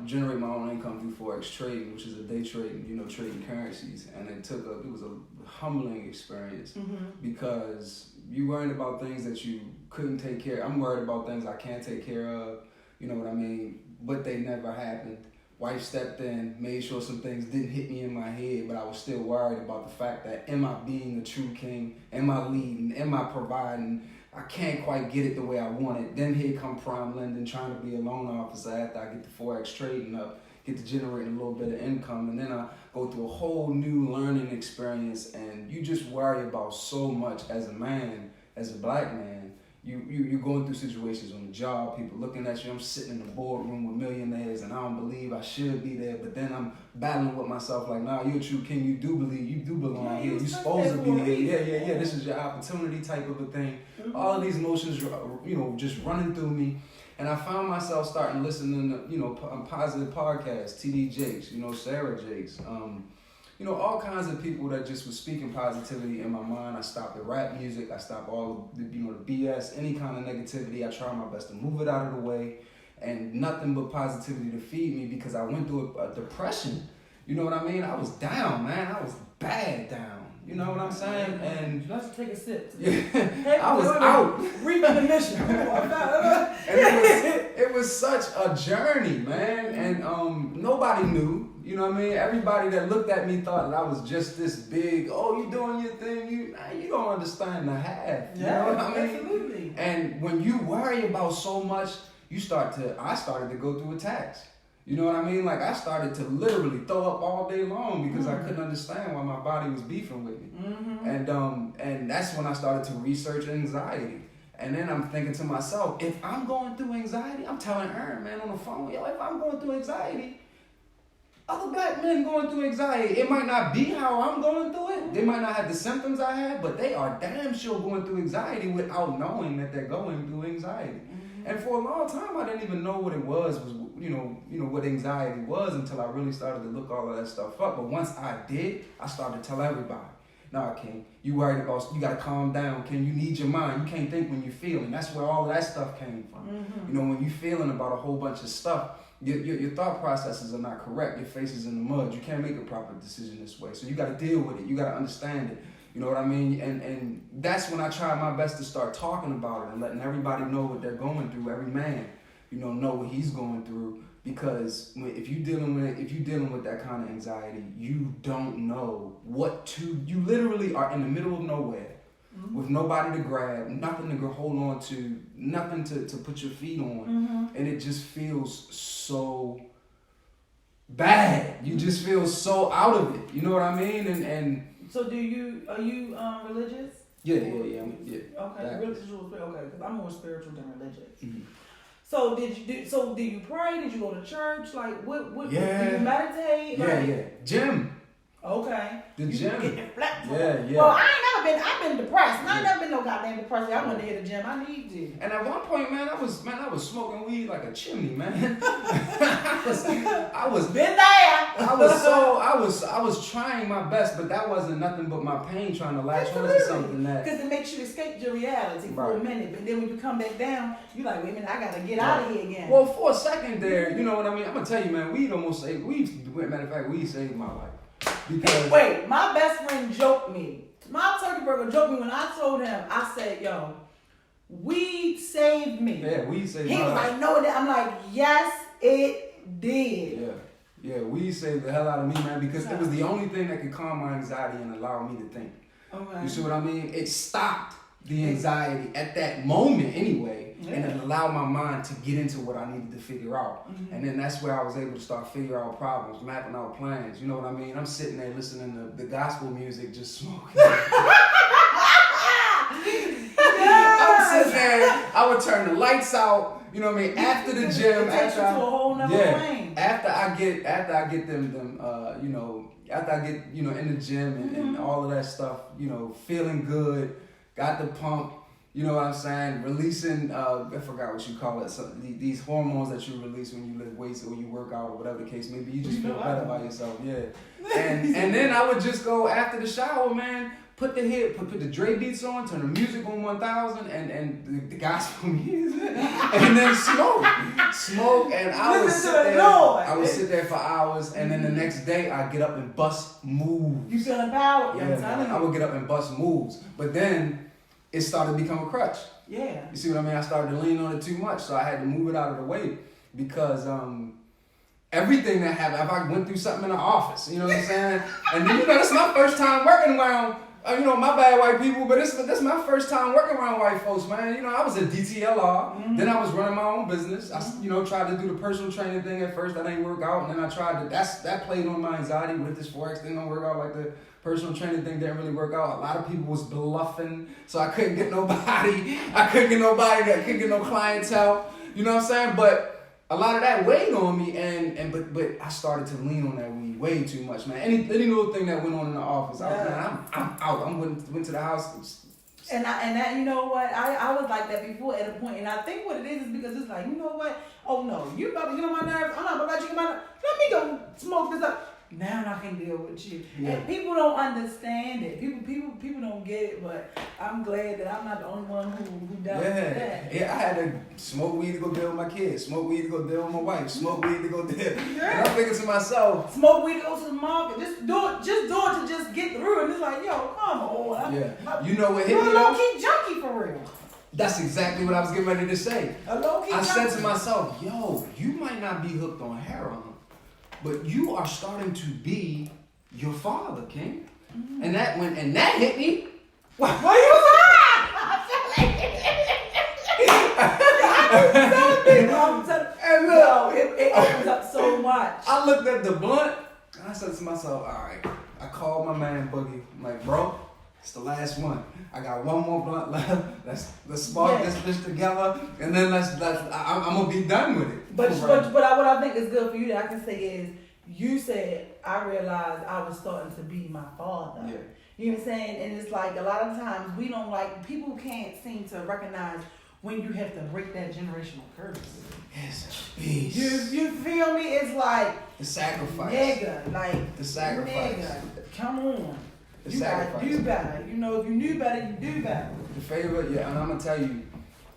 generate my own income through Forex trading, which is a day trading, trading currencies. And it was a humbling experience because you worried about things that you couldn't take care of. I'm worried about things I can't take care of, you know what I mean? But they never happened. Wife stepped in, made sure some things didn't hit me in my head, but I was still worried about the fact that am I being a true king? Am I leading? Am I providing? I can't quite get it the way I want it. Then here come prime lending, trying to be a loan officer after I get the Forex trading up, get to generate a little bit of income, and then I go through a whole new learning experience, and you just worry about so much as a man, as a black man. You're going through situations on the job, people looking at you. I'm sitting in the boardroom with millionaires and I don't believe I should be there, but then I'm battling with myself like, nah, you're a true king, you do believe, you do belong here, you're supposed to be here, yeah, this is your opportunity type of a thing. All of these emotions, just running through me. And I found myself starting listening to, positive podcasts, TD Jakes, Sarah Jakes, all kinds of people that just was speaking positivity in my mind. I stopped the rap music. I stopped all the, the BS, any kind of negativity. I tried my best to move it out of the way, and nothing but positivity to feed me because I went through a depression. You know what I mean? I was down, man. I was bad down. You know what I'm saying? And let's take a sip. I was out. Reaping the mission. And it was such a journey, man. And nobody knew. You know what I mean? Everybody that looked at me thought that I was just this big, you doing your thing, you don't understand the half. You know what I mean? Absolutely. And when you worry about so much, I started to go through attacks. You know what I mean? Like, I started to literally throw up all day long because I couldn't understand why my body was beefing with me. And that's when I started to research anxiety. And then I'm thinking to myself, if I'm going through anxiety, I'm telling Aaron, man, on the phone, if I'm going through anxiety, other black men going through anxiety, it might not be how I'm going through it. They might not have the symptoms I have, but they are damn sure going through anxiety without knowing that they're going through anxiety. And for a long time, I didn't even know what it was what anxiety was until I really started to look all of that stuff up. But once I did, I started to tell everybody, nah, King, you worried about, you got to calm down, King. You need your mind. You can't think when you're feeling. That's where all of that stuff came from. When you're feeling about a whole bunch of stuff, your thought processes are not correct. Your face is in the mud. You can't make a proper decision this way. So you got to deal with it. You got to understand it. You know what I mean? And that's when I tried my best to start talking about it and letting everybody know what they're going through. Every man, know what he's going through. Because if you're dealing with that kind of anxiety, you don't know you literally are in the middle of nowhere with nobody to grab, nothing to hold on to, nothing to put your feet on. And it just feels so bad. You just feel so out of it. You know what I mean? And so are you religious? Yeah. Okay, religious. Okay, because I'm more spiritual than religious. So did you pray? Did you go to church? Like what? Yeah. Did you meditate? Yeah. Gym. Okay. The gym. Get the flat. Yeah. Well, I ain't never I've been depressed. And I never been no goddamn depressed. I went to hit the gym. I need to. And at one point, man, I was smoking weed like a chimney, man. I was been there. I was trying my best, but that wasn't nothing but my pain trying to latch onto something that. Because it makes you escape your reality for a minute, but then when you come back down, you like, wait a minute, I gotta get out of here again. Well, for a second there, you know what I mean. I'm gonna tell you, man, weed matter of fact, weed saved my life. Because wait, my best friend joked me. My turkey burger joked me when I told him. I said, "Yo, weed saved me." Yeah, weed saved me. He was like, "No, that." I'm like, "Yes, it did." Yeah, weed saved the hell out of me, man, because it was the only thing that could calm my anxiety and allow me to think. Okay. You see what I mean? It stopped the anxiety at that moment anyway, and it allowed my mind to get into what I needed to figure out. Mm-hmm. And then that's where I was able to start figuring out problems, mapping out plans. You know what I mean? I'm sitting there listening to the gospel music, just smoking. I would sit there, I would turn the lights out. You know what I mean? After the gym, after I get them, after I get, in the gym and all of that stuff, feeling good, got the pump, you know what I'm saying? Releasing, I forgot what you call it, these hormones that you release when you lift weights or you work out or whatever the case may be. You just feel better by yourself, And then I would just go after the shower, man. Put the Dre beats on, turn the music on 1000 and the gospel music, and then smoke, and I would sit there for hours, and then the next day I get up and bust moves. You feeling power? Yeah, I would get up and bust moves, but then it started to become a crutch. Yeah. You see what I mean? I started to lean on it too much, so I had to move it out of the way because everything that happened, if I went through something in the office, you know what I'm saying, and then that's my first time working around. My bad white people, but this is my first time working around white folks, man. I was a DTLR, then I was running my own business. I, tried to do the personal training thing at first, that ain't work out, and then I tried to, that played on my anxiety with this Forex thing don't work out, like the personal training thing didn't really work out. A lot of people was bluffing, so I couldn't get nobody, I couldn't get no clientele, you know what I'm saying? But a lot of that weighed on me, but I started to lean on that weed way too much, man. Any little thing that went on in the office, I'm out. I went to the house. And that, you know what? I was like that before at a point, and I think what it is because it's like, you know what? Oh no, you about to get on my nerves. I'm not about to get on my nerves. Let me go smoke this up. Now I can deal with you. Yeah. And people don't understand it. People don't get it, but I'm glad that I'm not the only one who dealt with that. Yeah, I had to smoke weed to go deal with my kids, smoke weed to go deal with my wife, smoke weed to go deal. Yeah. And I'm thinking to myself, smoke weed to go to the market. Just do it to just get through. And it's like, yo, come on. You know what hit me? You're a low-key junkie for real. That's exactly what I was getting ready to say. A low-key junkie. I said to myself, yo, you might not be hooked on heroin, but you are starting to be your father, King. Mm-hmm. And that hit me. Why you and look, it opens up so much. I looked at the blunt and I said to myself, all right. I called my man Boogie. I'm like, bro, it's the last one. I got one more blunt left. Let's spark this bitch together, and then I'm gonna be done with it. But what I think is good for you that I can say is, you said, I realized I was starting to be my father. Yeah. You know what I'm saying? And it's like, a lot of times people can't seem to recognize when you have to break that generational curse. It's a beast. You feel me? It's like the sacrifice. Nigga, the sacrifice. Nigga, come on. You gotta do better. If you knew better, you do better. The favor, and I'm gonna tell you,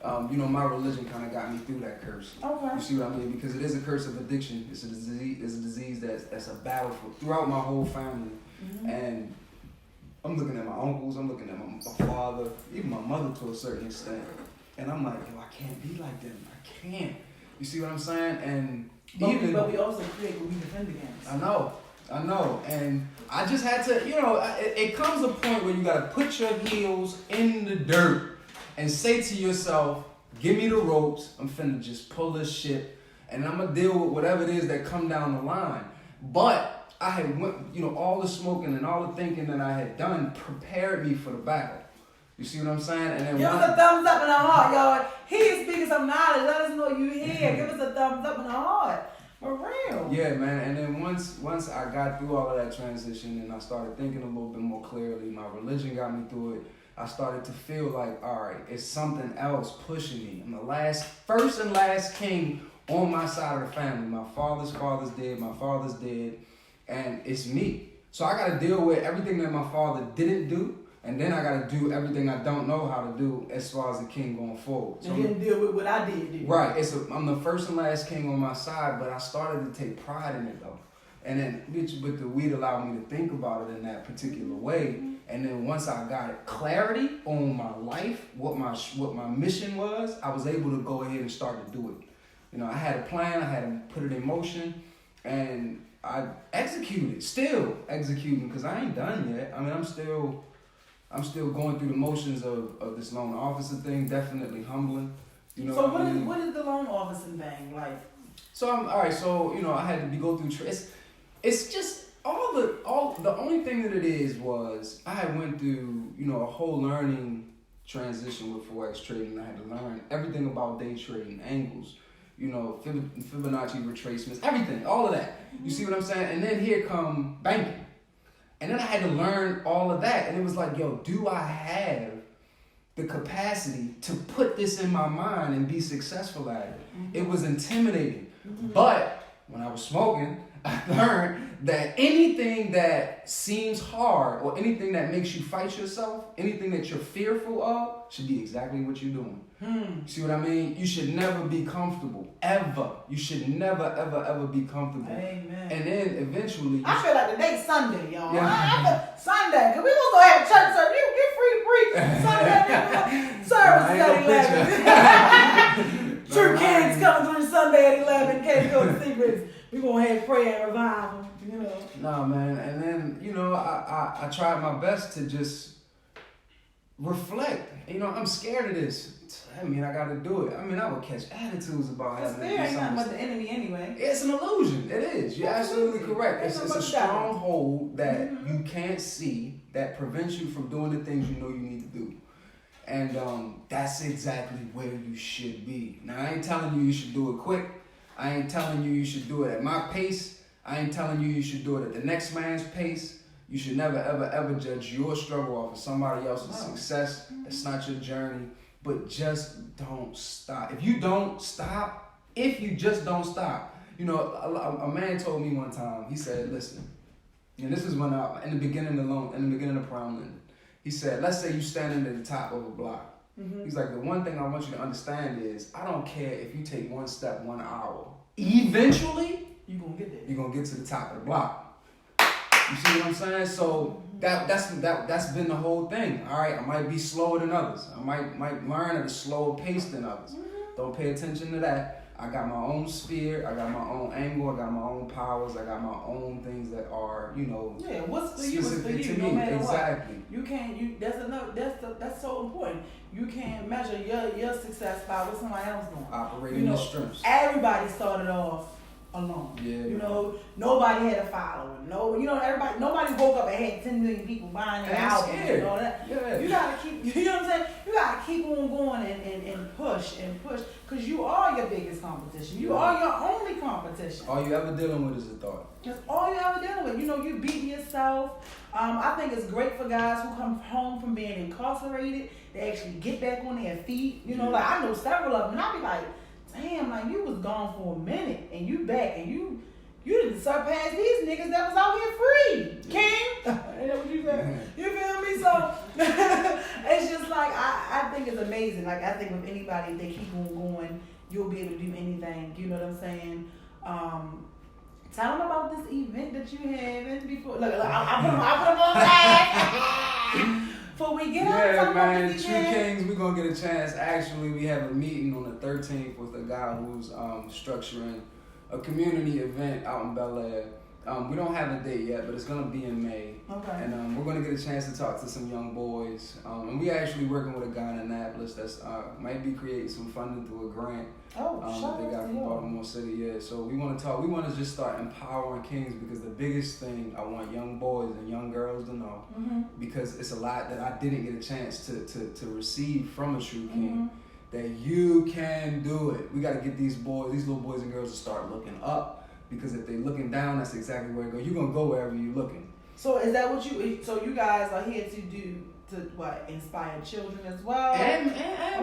my religion kind of got me through that curse. Okay. You see what I mean? Because it is a curse of addiction. It's a disease that's a battle throughout my whole family. Mm-hmm. And I'm looking at my uncles, I'm looking at my father, even my mother to a certain extent. And I'm like, yo, I can't be like them. I can't. You see what I'm saying? And but we also create what we defend against. I know. And I just had to, it comes a point where you got to put your heels in the dirt and say to yourself, give me the ropes. I'm finna just pull this shit and I'm going to deal with whatever it is that come down the line. But I had went, all the smoking and all the thinking that I had done prepared me for the battle. You see what I'm saying? And then give us a thumbs up in the heart, y'all. He is speaking some knowledge. Let us know you here. Give us a thumbs up in the heart. For real? Yeah, man. And then once I got through all of that transition and I started thinking a little bit more clearly, my religion got me through it. I started to feel like, all right, it's something else pushing me. I'm the first and last king on my side of the family. My father's dead, my father's dead, and it's me. So I got to deal with everything that my father didn't do, and then I got to do everything I don't know how to do as far as a king going forward. So you didn't deal with what I did. Right. I'm the first and last king on my side, but I started to take pride in it though. And then with the weed allowed me to think about it in that particular way. And then once I got clarity on my life, what my mission was, I was able to go ahead and start to do it. You know, I had a plan, I had to put it in motion, and I executed, still executing, because I ain't done yet. I mean, I'm still going through the motions of this loan officer thing, definitely humbling. You know. So what is the loan officing thing like? So I had to go through it's just the only thing that it is was I had went through, a whole learning transition with Forex trading. I had to learn everything about day trading, angles, Fibonacci retracements, everything, all of that. You see what I'm saying? And then here come banking. And then I had to learn all of that. And it was like, yo, do I have the capacity to put this in my mind and be successful at it? Mm-hmm. It was intimidating. Mm-hmm. But when I was smoking, I learned that anything that seems hard or anything that makes you fight yourself, anything that you're fearful of, should be exactly what you're doing. See what I mean? You should never be comfortable. Ever. You should never, ever, ever be comfortable. Amen. And then eventually... I feel like today's Sunday, y'all. Yeah. Sunday. Because we going to go have church service. You're free to preach. Sunday. Service at 11. True Kings coming through Sunday at 11. Candi Coated Secrets. We're going to have prayer and revival. No, man. And then, I tried my best to just reflect. I'm scared of this. I mean, I got to do it. I mean, I would catch attitudes about having to do something. Fear ain't nothing but the enemy anyway. It's an illusion. It is. You're absolutely correct. It's a stronghold that you can't see that prevents you from doing the things you know you need to do. And that's exactly where you should be. Now, I ain't telling you should do it quick. I ain't telling you should do it at my pace. I ain't telling you should do it at the next man's pace. You should never, ever, ever judge your struggle off of somebody else's success. That's not your journey. But just don't stop. If you just don't stop. A man told me one time, he said, listen, and this is when in the beginning of Prime Lending, he said, let's say you standing at the top of a block. Mm-hmm. He's like, the one thing I want you to understand is, I don't care if you take one step 1 hour. Eventually, you're going to get there. You're going to get to the top of the block. You see what I'm saying? So that's been the whole thing. All right, I might be slower than others. I might learn at a slower pace than others. Mm-hmm. Don't pay attention to that. I got my own sphere. I got my own angle. I got my own powers. I got my own things that are, Yeah, what's for you is for you, no matter exactly. What. You can't. That's so important. You can't measure your success by what somebody else doing. Operating your strengths. Everybody started off alone. Yeah. Nobody had a following. Nobody woke up and had 10 million people buying their albums and all that. Yeah. You gotta keep, you know what I'm saying? You gotta keep on going and push, because you are your biggest competition. You are your only competition. All you ever dealing with is a thought. That's all you ever dealing with. You beating yourself. I think it's great for guys who come home from being incarcerated. They actually get back on their feet. Like I know several of them, and I be like, damn, like you was gone for a minute and you back and you didn't surpass these niggas that was out here free. King? Ain't that what you said? You feel me? So it's just like I think it's amazing. Like I think with anybody, if they keep on going, you'll be able to do anything. You know what I'm saying? Tell them about this event that you had before. Look, I put them on blast. Before we get out, man, True Kings, we're gonna get a chance. Actually, we have a meeting on the 13th with a guy who's structuring a community event out in Bel Air. We don't have a date yet, but it's gonna be in May. Okay. And we're gonna get a chance to talk to some young boys. And we actually working with a guy in Annapolis that's might be creating some funding through a grant. That they got from Baltimore City. Yeah. So we want to talk. We want to just start empowering kings, because the biggest thing I want young boys and young girls to know, because it's a lot that I didn't get a chance to receive from a true king. That you can do it. We got to get these little boys and girls to start looking up. Because if they're looking down, that's exactly where it goes. You're gonna go wherever you're looking. So is that what you? So you guys are here to do inspire children as well, and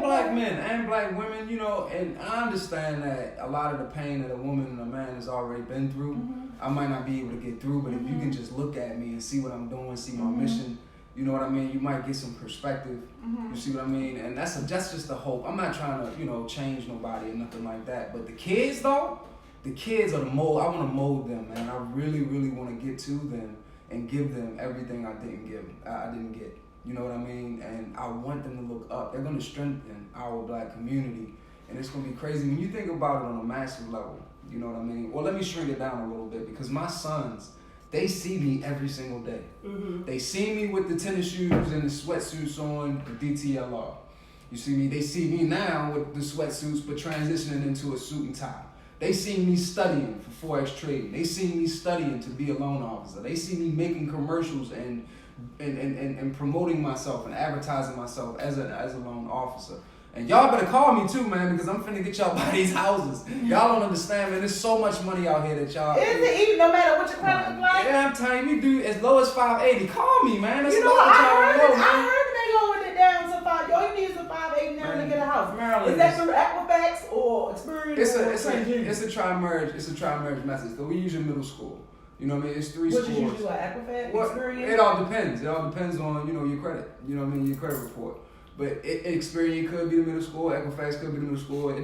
black men and black women, you know. And I understand that a lot of the pain that a woman and a man has already been through, I might not be able to get through. But if you can just look at me and see what I'm doing, see my mission, you know what I mean. You might get some perspective. You see what I mean? And that's just the hope. I'm not trying to change nobody or nothing like that. But the kids though, the kids are the mold. I want to mold them, man. I really, really want to get to them and give them everything I didn't get. You know what I mean? And I want them to look up. They're going to strengthen our black community. And it's going to be crazy. When you think about it on a massive level, you know what I mean? Well, let me shrink it down a little bit because my sons, they see me every single day. They see me with the tennis shoes and the sweatsuits on, the DTLR. You see me? They see me now with the sweatsuits but transitioning into a suit and tie. They see me studying for Forex trading. They see me studying to be a loan officer. They see me making commercials and promoting myself and advertising myself as a loan officer. And y'all better call me too, man, because I'm finna get y'all by these houses. Y'all don't understand, man. There's so much money out here that y'all... Is it even no matter what your credit look like? Yeah, I'm telling you, do as low as 580. Call me, man. That's you know, I heard they lowered it down to 5. All you need is a 580 now to get a house. Maryland, is that through Equifax or Experience? It's a tri-merge. It's a tri-merge method. So we use your middle school. You know what I mean? It's 3 schools. What you use, Equifax, Experience? It all depends. It all depends on, your credit. You know what I mean? Your credit report. But Experience could be the middle school. Equifax could be the middle school. It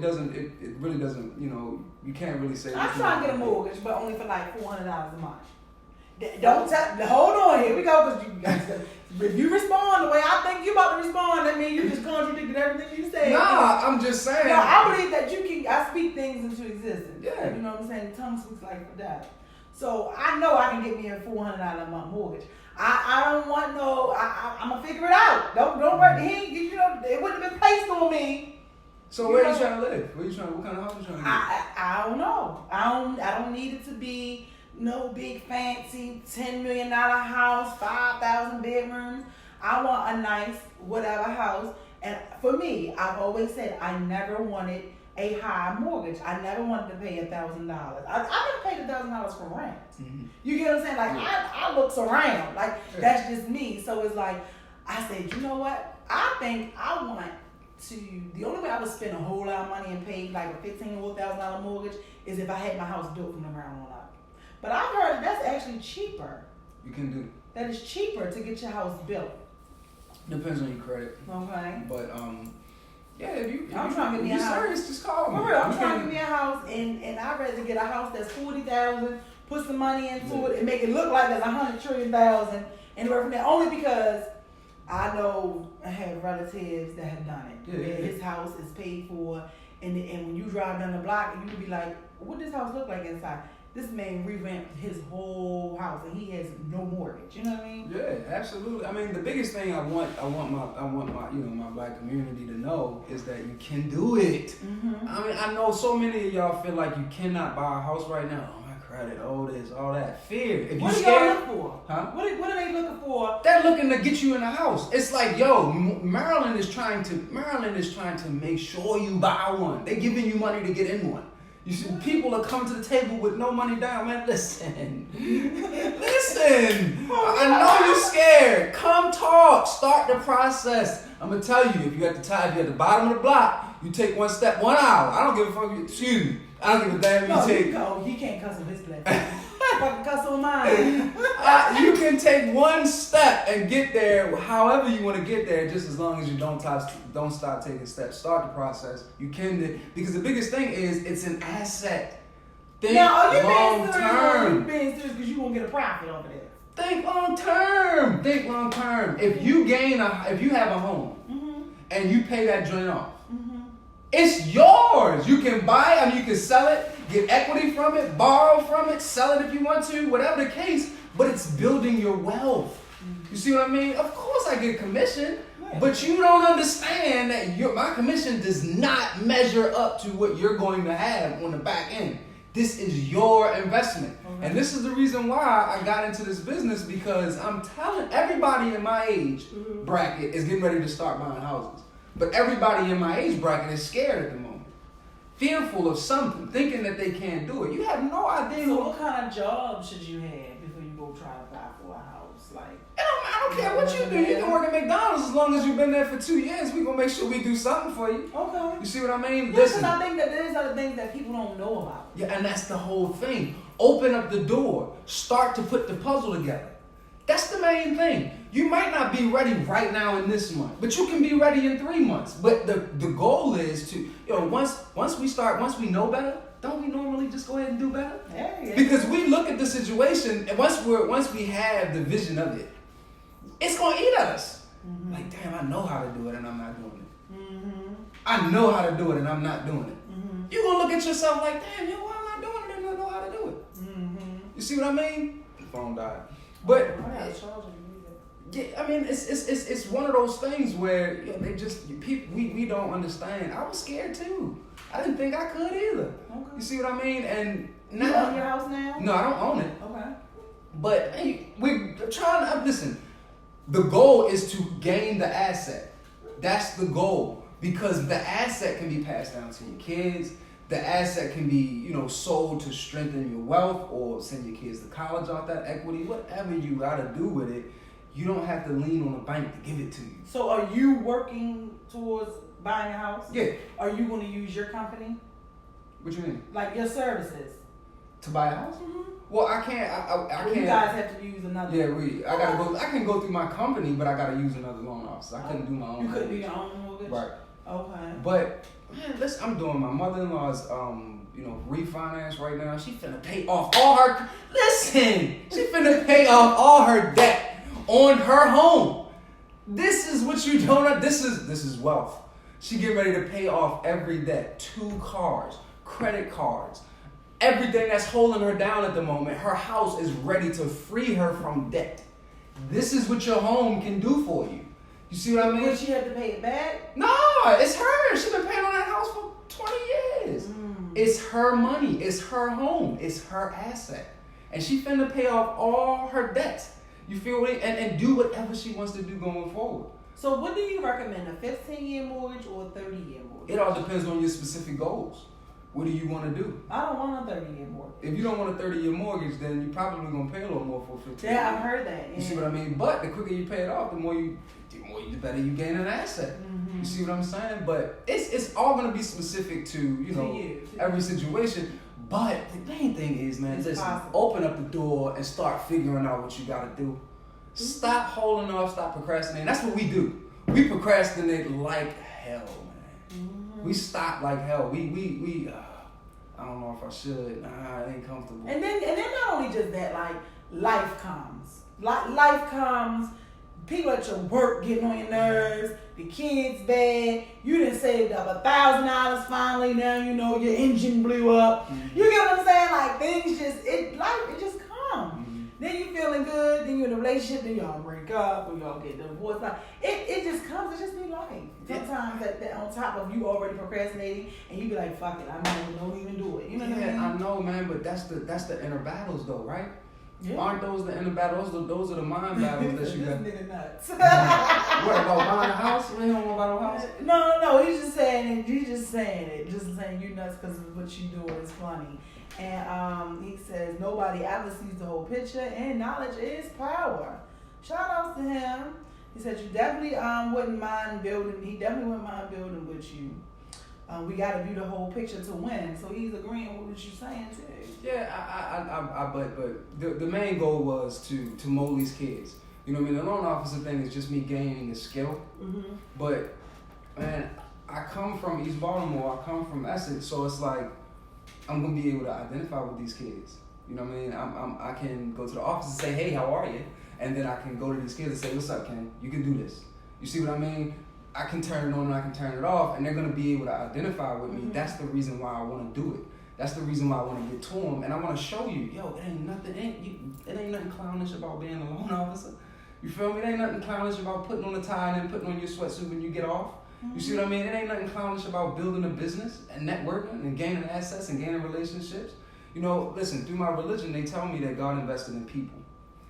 really doesn't, you can't really say. I'm trying to get a mortgage, but only for like $400 a month. Don't hold on, here we go. Because if you respond the way I think you about to respond, that means you just contradicted everything you said. Nah, I'm just saying. No, I believe that I speak things into existence. Yeah. You know what I'm saying? The tongue speaks like for that. So I know I can get me a $400 a month mortgage. I don't want no. I'm gonna figure it out. Don't worry. It wouldn't have been placed on me. So where are you trying to live? What kind of house are you trying to get? I don't know. I don't need it to be no big fancy $10 million house, 5,000 bedrooms. I want a nice whatever house. And for me, I've always said I never wanted a high mortgage. I never wanted to pay $1,000. I never paid $1,000 for rent. You get what I'm saying? Like I look around. Like that's just me. So it's like I said, you know what? I think I want to. The only way I would spend a whole lot of money and pay like a $1,500 or $1,000 mortgage is if I had my house built from the ground on up. But I've heard that's actually cheaper. You can do. That is cheaper to get your house built. Depends on your credit. Okay. But yeah, I'm trying to get me a house. Serious, just call me. For real, I'm trying to get me a house, and I'd rather get a house that's $40,000, put some money into it, and make it look like there's $100 trillion, and from there. Only because I know I have relatives that have done it. Yeah. His house is paid for, and when you drive down the block, you would be like, "What does this house look like inside?" This man revamped his whole house, and he has no mortgage. You know what I mean? Yeah, absolutely. I mean, the biggest thing I want my my black community to know is that you can do it. I mean, I know so many of y'all feel like you cannot buy a house right now. Oh, my credit, all this, all that, fear. If what you are scared, y'all looking for? huh? What are they looking for? They're looking to get you in a house. It's like, yo, Maryland is trying to make sure you buy one. They're giving you money to get in one. You see, people are coming to the table with no money down, man. Listen. I know you're scared. Come talk. Start the process. I'm gonna tell you, if you're at the bottom of the block, you take one step, 1 hour. I don't give a fuck. Excuse me. I don't give a damn. He can't cuss on his platform. Fucking cuss on mine. You can take one step and get there however you want to get there, just as long as you don't stop taking steps. Start the process. You can, because the biggest thing is it's an asset. Think long term. You being serious because you won't get a profit over there. Think long term. If you have a home and you pay that joint off, it's yours. You can buy it, you can sell it, get equity from it, borrow from it, sell it if you want to, whatever the case, but it's building your wealth. You see what I mean? Of course I get commission, but you don't understand that my commission does not measure up to what you're going to have on the back end. This is your investment. And this is the reason why I got into this business, because I'm telling everybody in my age bracket is getting ready to start buying houses. But everybody in my age bracket is scared at the moment. fearful of something, thinking that they can't do it. You have no idea. So what kind of job should you have before you go try to apply for a house? Like, I don't care what you do. You can work at McDonald's as long as you've been there for 2 years. We gonna make sure we do something for you. Okay. You see what I mean? Yeah, Listen. because I think that there's other things that people don't know about. Yeah, and that's the whole thing. Open up the door. Start to put the puzzle together. That's the main thing. You might not be ready right now in this month, but you can be ready in 3 months. But the goal is to, once we know better, don't we normally just go ahead and do better? Yeah. Because we look at the situation, and once we have the vision of it, it's gonna eat at us. Mm-hmm. Like, damn, I know how to do it and I'm not doing it. Mm-hmm. I know how to do it and I'm not doing it. Mm-hmm. You're gonna look at yourself like, damn, why am I doing it and I know how to do it? Mm-hmm. You see what I mean? The phone died. But yeah, I mean, it's one of those things where they just we don't understand. I was scared too. I didn't think I could either. Okay. You see what I mean? And now you own your house now? No, I don't own it. Okay. But hey, we're trying to listen. The goal is to gain the asset. That's the goal, because the asset can be passed down to your kids. The asset can be, sold to strengthen your wealth or send your kids to college off that equity. Whatever you gotta do with it, you don't have to lean on a bank to give it to you. So are you working towards buying a house? Yeah. Are you going to use your company? What you mean? Like your services? To buy a house? Mm-hmm. Well, I can't. I can't. You guys have to use another. Yeah, I can go through my company, but I gotta use another loan officer. I couldn't do my own. You couldn't do your own mortgage. Right. Okay. But man, listen, I'm doing my mother-in-law's refinance right now. She finna pay off all her. Listen, she finna pay off all her debt on her home. This is what you don't. This is wealth. She get ready to pay off every debt. 2 cars, credit cards. Everything that's holding her down at the moment, her house is ready to free her from debt. This is what your home can do for you. You see what I mean? Would she have to pay it back? No, it's her. She's been paying on that house for 20 years. It's her money. It's her home. It's her asset. And she finna pay off all her debts. You feel me? And do whatever she wants to do going forward. So what do you recommend, a 15-year mortgage or a 30-year mortgage? It all depends on your specific goals. What do you want to do? I don't want a 30-year mortgage. If you don't want a 30-year mortgage, then you're probably going to pay a little more for 15 years. Yeah, I've heard that. Yeah. You see what I mean? But the quicker you pay it off, the better you gain an asset. Mm-hmm. You see what I'm saying? But it's all going to be specific to, every situation. But the main thing is, man, just open up the door and start figuring out what you got to do. Mm-hmm. Stop holding off, stop procrastinating. That's what we do. We procrastinate like hell, man. Mm-hmm. We stop like hell. We I don't know if I should. Nah, it ain't comfortable. And then not only just that, like life comes. Life comes. People at your work getting on your nerves. The kids bad. You done saved up $1,000 finally. Now your engine blew up. Mm-hmm. You get what I'm saying? Like things life just comes. Mm-hmm. Then you feeling good. Then you in a relationship. Then y'all break up or y'all get divorced. Like it just comes. It just be life. Sometimes that on top of you already procrastinating, and you be like, "Fuck it, don't even do it." You know what I mean? I know, man, but that's the inner battles, though, right? Yeah. Aren't those the inner battles? Those are the mind battles that you got. This nigga nuts. What about buying a house? You don't want to buy no house? No. He's just saying it. Just saying you nuts because of what you do is funny. And he says nobody ever sees the whole picture, and knowledge is power. Shout out to him. He said you definitely wouldn't mind building. He definitely wouldn't mind building with you. We got to view the whole picture to win. So he's agreeing with what you're saying too. Yeah, but the main goal was to mold these kids. You know what I mean? The loan officer thing is just me gaining a skill. Mm-hmm. But man, I come from East Baltimore. I come from Essex, so it's like I'm gonna be able to identify with these kids. You know what I mean? I can go to the office and say, "Hey, how are you?" And then I can go to these kids and say, "What's up, Ken? You can do this." You see what I mean? I can turn it on and I can turn it off, and they're gonna be able to identify with me. Mm-hmm. That's the reason why I want to do it. That's the reason why I want to get to them, and I want to show you, it ain't nothing clownish about being a loan officer. You feel me? It ain't nothing clownish about putting on a tie and then putting on your sweatsuit when you get off. Mm-hmm. You see what I mean? It ain't nothing clownish about building a business and networking and gaining assets and gaining relationships. Listen, through my religion, they tell me that God invested in people.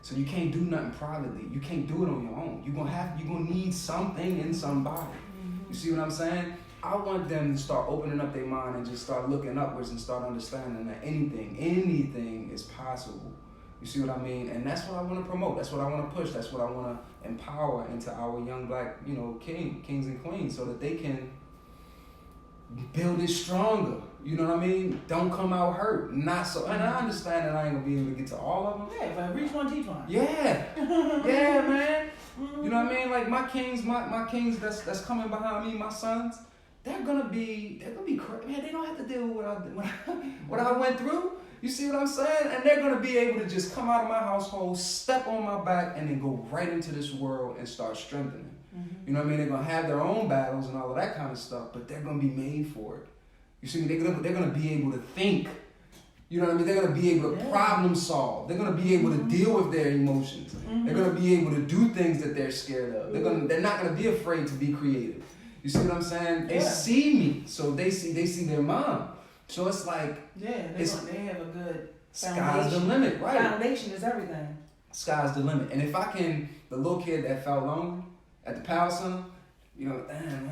So you can't do nothing privately. You can't do it on your own. You're gonna need something in somebody. Mm-hmm. You see what I'm saying? I want them to start opening up their mind and just start looking upwards and start understanding that anything is possible. You see what I mean? And that's what I want to promote. That's what I want to push. That's what I want to empower into our young black, kings and queens, so that they can build it stronger. You know what I mean? Don't come out hurt. Not so. And I understand that I ain't gonna be able to get to all of them. Yeah, but reach one, teach one. Yeah, yeah, man. You know what I mean? Like my kings that's coming behind me, my sons. They're gonna be crazy. Man, they don't have to deal with what I went through. You see what I'm saying? And they're gonna be able to just come out of my household, step on my back, and then go right into this world and start strengthening. Mm-hmm. You know what I mean? They're gonna have their own battles and all of that kind of stuff, but they're gonna be made for it. You see, they're gonna be able to think. You know what I mean? They're gonna be able to problem solve. They're gonna be able to deal with their emotions. Mm-hmm. They're gonna be able to do things that they're scared of. They're not gonna be afraid to be creative. You see what I'm saying? They see me, so they see their mom. So it's like they have a good foundation. Sky's the limit, right? Foundation is everything. Sky's the limit. And if I can, the little kid that felt lonely at the Power Center, damn,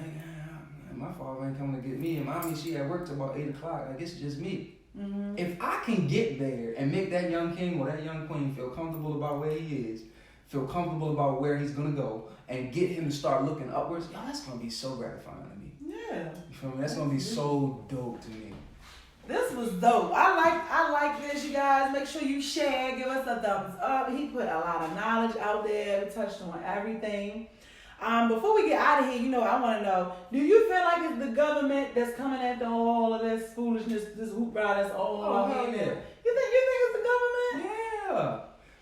my father ain't coming to get me, and mommy, she at work till about 8 o'clock. Like, it's just me. Mm-hmm. If I can get there and make that young king or that young queen feel comfortable about where he is, feel comfortable about where he's gonna go, and get him to start looking upwards, that's gonna be so gratifying to me. Yeah. You feel me? That's gonna be so dope to me. This was dope. I like this, you guys. Make sure you share. Give us a thumbs up. He put a lot of knowledge out there. We touched on everything. Before we get out of here, I want to know, do you feel like it's the government that's coming after all of this foolishness, this hoopla that's all out here? Yeah. You think it's the government? Yeah.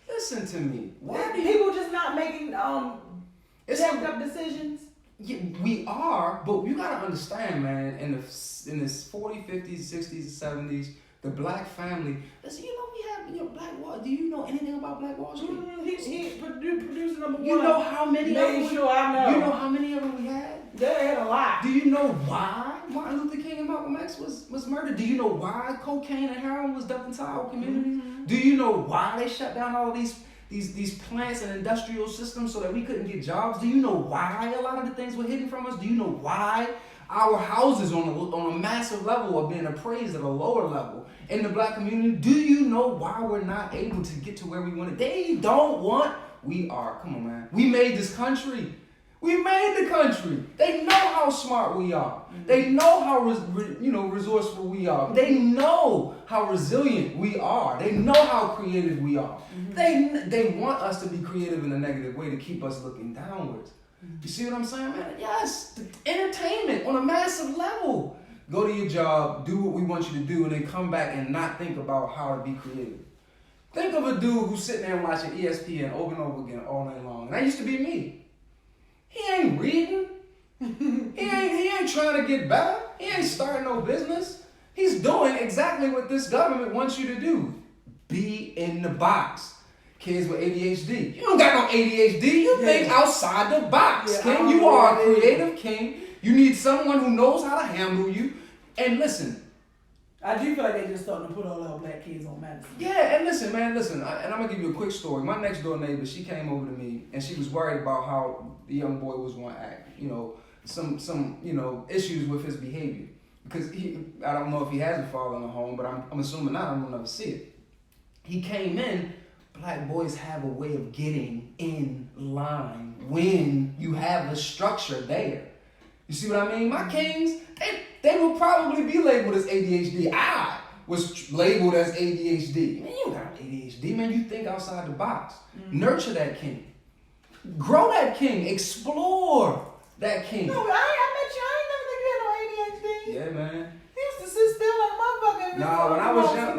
Listen to me. Why do people just not making jacked up decisions? Yeah, we are, but you gotta understand, man. In this 40s, 50s, 60s, 70s, the black family. Listen, we have Black Wall. Do you know anything about Black Wall Street? He produced number one. You know how many? Sure, I know. You know how many of them we had? They had a lot. Do you know why Martin Luther King and Malcolm X was murdered? Do you know why cocaine and heroin was dumped into our communities? Mm-hmm. Do you know why they shut down all of these plants and industrial systems so that we couldn't get jobs? Do you know why a lot of the things were hidden from us? Do you know why our houses on a massive level are being appraised at a lower level in the black community? Do you know why we're not able to get to where we want it? They don't want. We are. Come on, man. We made this country. We made the country. They know how smart we are. Mm-hmm. They know how resourceful we are. They know how resilient we are. They know how creative we are. Mm-hmm. They want us to be creative in a negative way to keep us looking downwards. Mm-hmm. You see what I'm saying, man? Yes, entertainment on a massive level. Go to your job, do what we want you to do, and then come back and not think about how to be creative. Think of a dude who's sitting there watching ESPN over and over again all night long. And that used to be me. He ain't reading. he ain't trying to get better. He ain't starting no business. He's doing exactly what this government wants you to do. Be in the box. Kids with ADHD. You don't got no ADHD. You think outside the box, King. You are a creative king. You need someone who knows how to handle you. And listen. I do feel like they just starting to put all our black kids on medicine. Yeah, and listen, man, and I'm going to give you a quick story. My next door neighbor, she came over to me, and she was worried about how the young boy was going to act. Some issues with his behavior. Because I don't know if he has a father in the home, but I'm assuming not. I'm going to never see it. He came in. Black boys have a way of getting in line when you have a structure there. You see what I mean? My kings, they will probably be labeled as ADHD. I was labeled as ADHD. Man, you got ADHD, man. You think outside the box. Mm-hmm. Nurture that king. Grow that king. Explore that king. No, I bet you I ain't never think you had no ADHD. Yeah, man. He used to sit still like a motherfucker. No, when I was young, he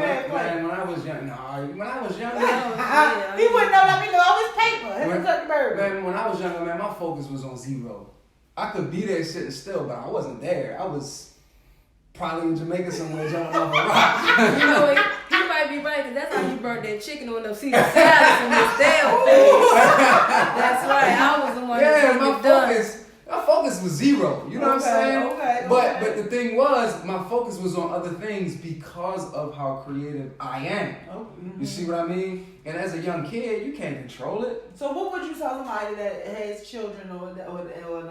wouldn't know let me know all his paper. Man, when I was younger, man, my focus was on zero. I could be there sitting still, but I wasn't there. I was probably in Jamaica somewhere jumping off a rock. He might be right, because that's how you burnt that chicken on them Caesar salads from his damn face. That's right. I was the one my focus was zero. You know what I'm saying? Okay. But the thing was, my focus was on other things because of how creative I am. Oh, mm-hmm. You see what I mean? And as a young kid, you can't control it. So what would you tell somebody that has children or an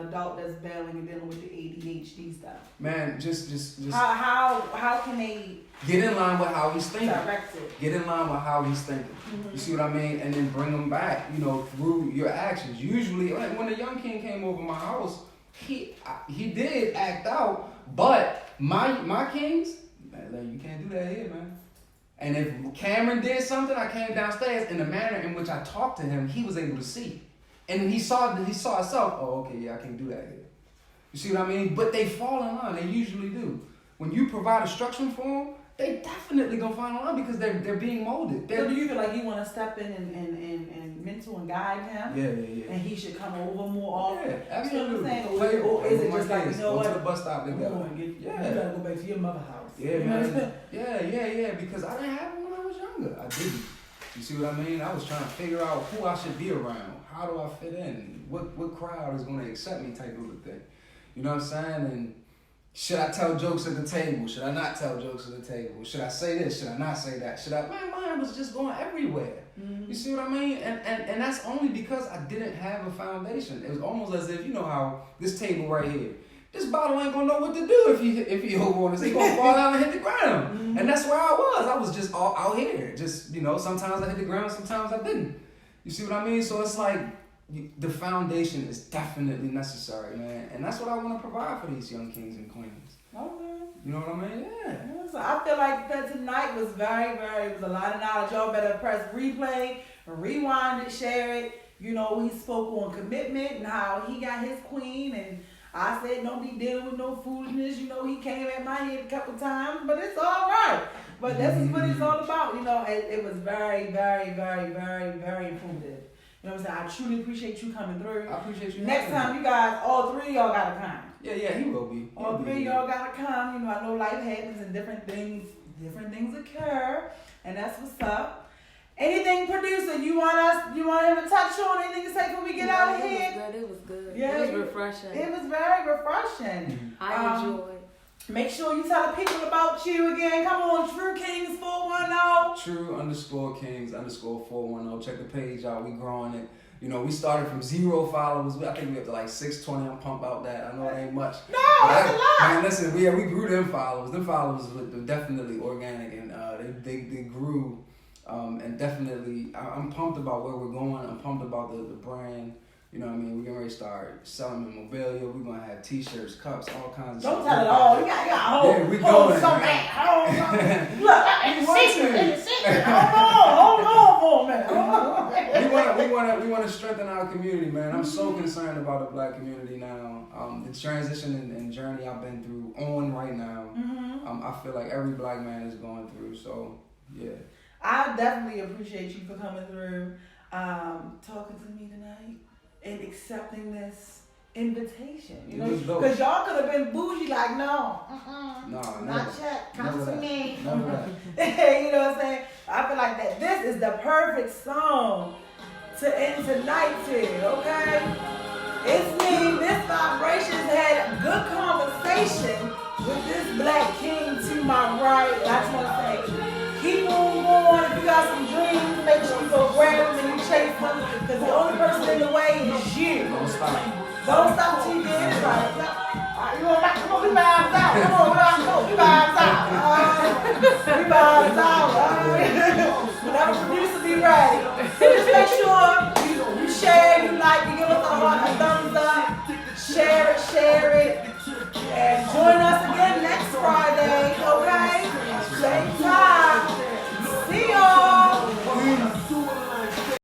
adult that's battling and dealing with the ADHD stuff? Man, just how can they get in line with how he's thinking. direct it? Get in line with how he's thinking. Mm-hmm. You see what I mean? And then bring him back, through your actions. Usually, like when the young king came over my house, he did act out, but my kings, man, you can't do that here, man. And if Cameron did something, I came downstairs, in the manner in which I talked to him, he was able to see. And he saw himself, oh, okay, yeah, I can't do that here. You see what I mean? But they fall in line, they usually do. When you provide instruction for them, they definitely gonna fall in line because they're being molded. So do you feel like you want to step in and mentor and guide him? Yeah. And he should come over more often? Yeah, absolutely. You know what I'm saying? Or is it just like, you know go what? to the bus stop and You gotta go back to your mother's house. Yeah, man. Yeah. Because I didn't have it when I was younger. I didn't. You see what I mean? I was trying to figure out who I should be around. How do I fit in? What crowd is going to accept me type of a thing. You know what I'm saying? And should I tell jokes at the table? Should I not tell jokes at the table? Should I say this? Should I not say that? My mind was just going everywhere. Mm-hmm. You see what I mean? And that's only because I didn't have a foundation. It was almost as if, you know how this table right here, this bottle ain't gonna know what to do if he over on this. He's gonna fall down and hit the ground. Mm-hmm. And that's where I was. I was just all out here. Just, sometimes I hit the ground, sometimes I didn't. You see what I mean? So it's like the foundation is definitely necessary, man. And that's what I want to provide for these young kings and queens. Okay. You know what I mean? Yeah. So I feel like that tonight was it was a lot of knowledge. Y'all better press replay, rewind it, share it. He spoke on commitment and how he got his queen, and I said don't be dealing with no foolishness. He came at my head a couple times, but it's all right. But this is what it's all about. It was very, very, very, very, very informative. You know what I'm saying? I truly appreciate you coming through. I appreciate you. Next time, you guys, all three of y'all gotta come. Yeah, he will be. All three of y'all gotta come. I know life happens and different things occur, and that's what's up. Anything, producer, you want him to touch on? Anything to say before we get out of here? It was good. Yeah, it was refreshing. It was very refreshing. I enjoyed. Make sure you tell the people about you again. Come on, True Kings 410. True_Kings_410. Check the page out. We growing it. We started from 0 followers. I think we up to like 620. I'm pumped out that. I know it ain't much. No, that's a lot. Man, listen, we grew them followers. Them followers were definitely organic, and they grew. And definitely, I'm pumped about where we're going. I'm pumped about the brand. You know what I mean? We're getting ready to start selling memorabilia. We're going to have t-shirts, cups, all kinds of stuff. Don't tell it all. You got hold some back. Look, it's secret. Hold on for a minute. We want to strengthen our community, man. I'm so concerned about the black community now. The transition and journey I've been through right now. Mm-hmm. I feel like every black man is going through. So, yeah. I definitely appreciate you for coming through, talking to me tonight, and accepting this invitation. Because y'all could have been bougie, like, no, not yet. Come to me. You know what I'm saying? I feel like that this is the perfect song to end tonight to, okay? It's me, Miss Vibrations, had a good conversation with this black king to my right. I just want to say, keep on going. If you got some dreams, make sure you go grab them and you chase them. Because the only person in the way is you. Don't stop till you get it right. You want to come on, we vibes out. Come on, we vibes out. We vibes out. Whenever producer be ready. So just make sure you share, you like, you give us a thumbs up. Share it.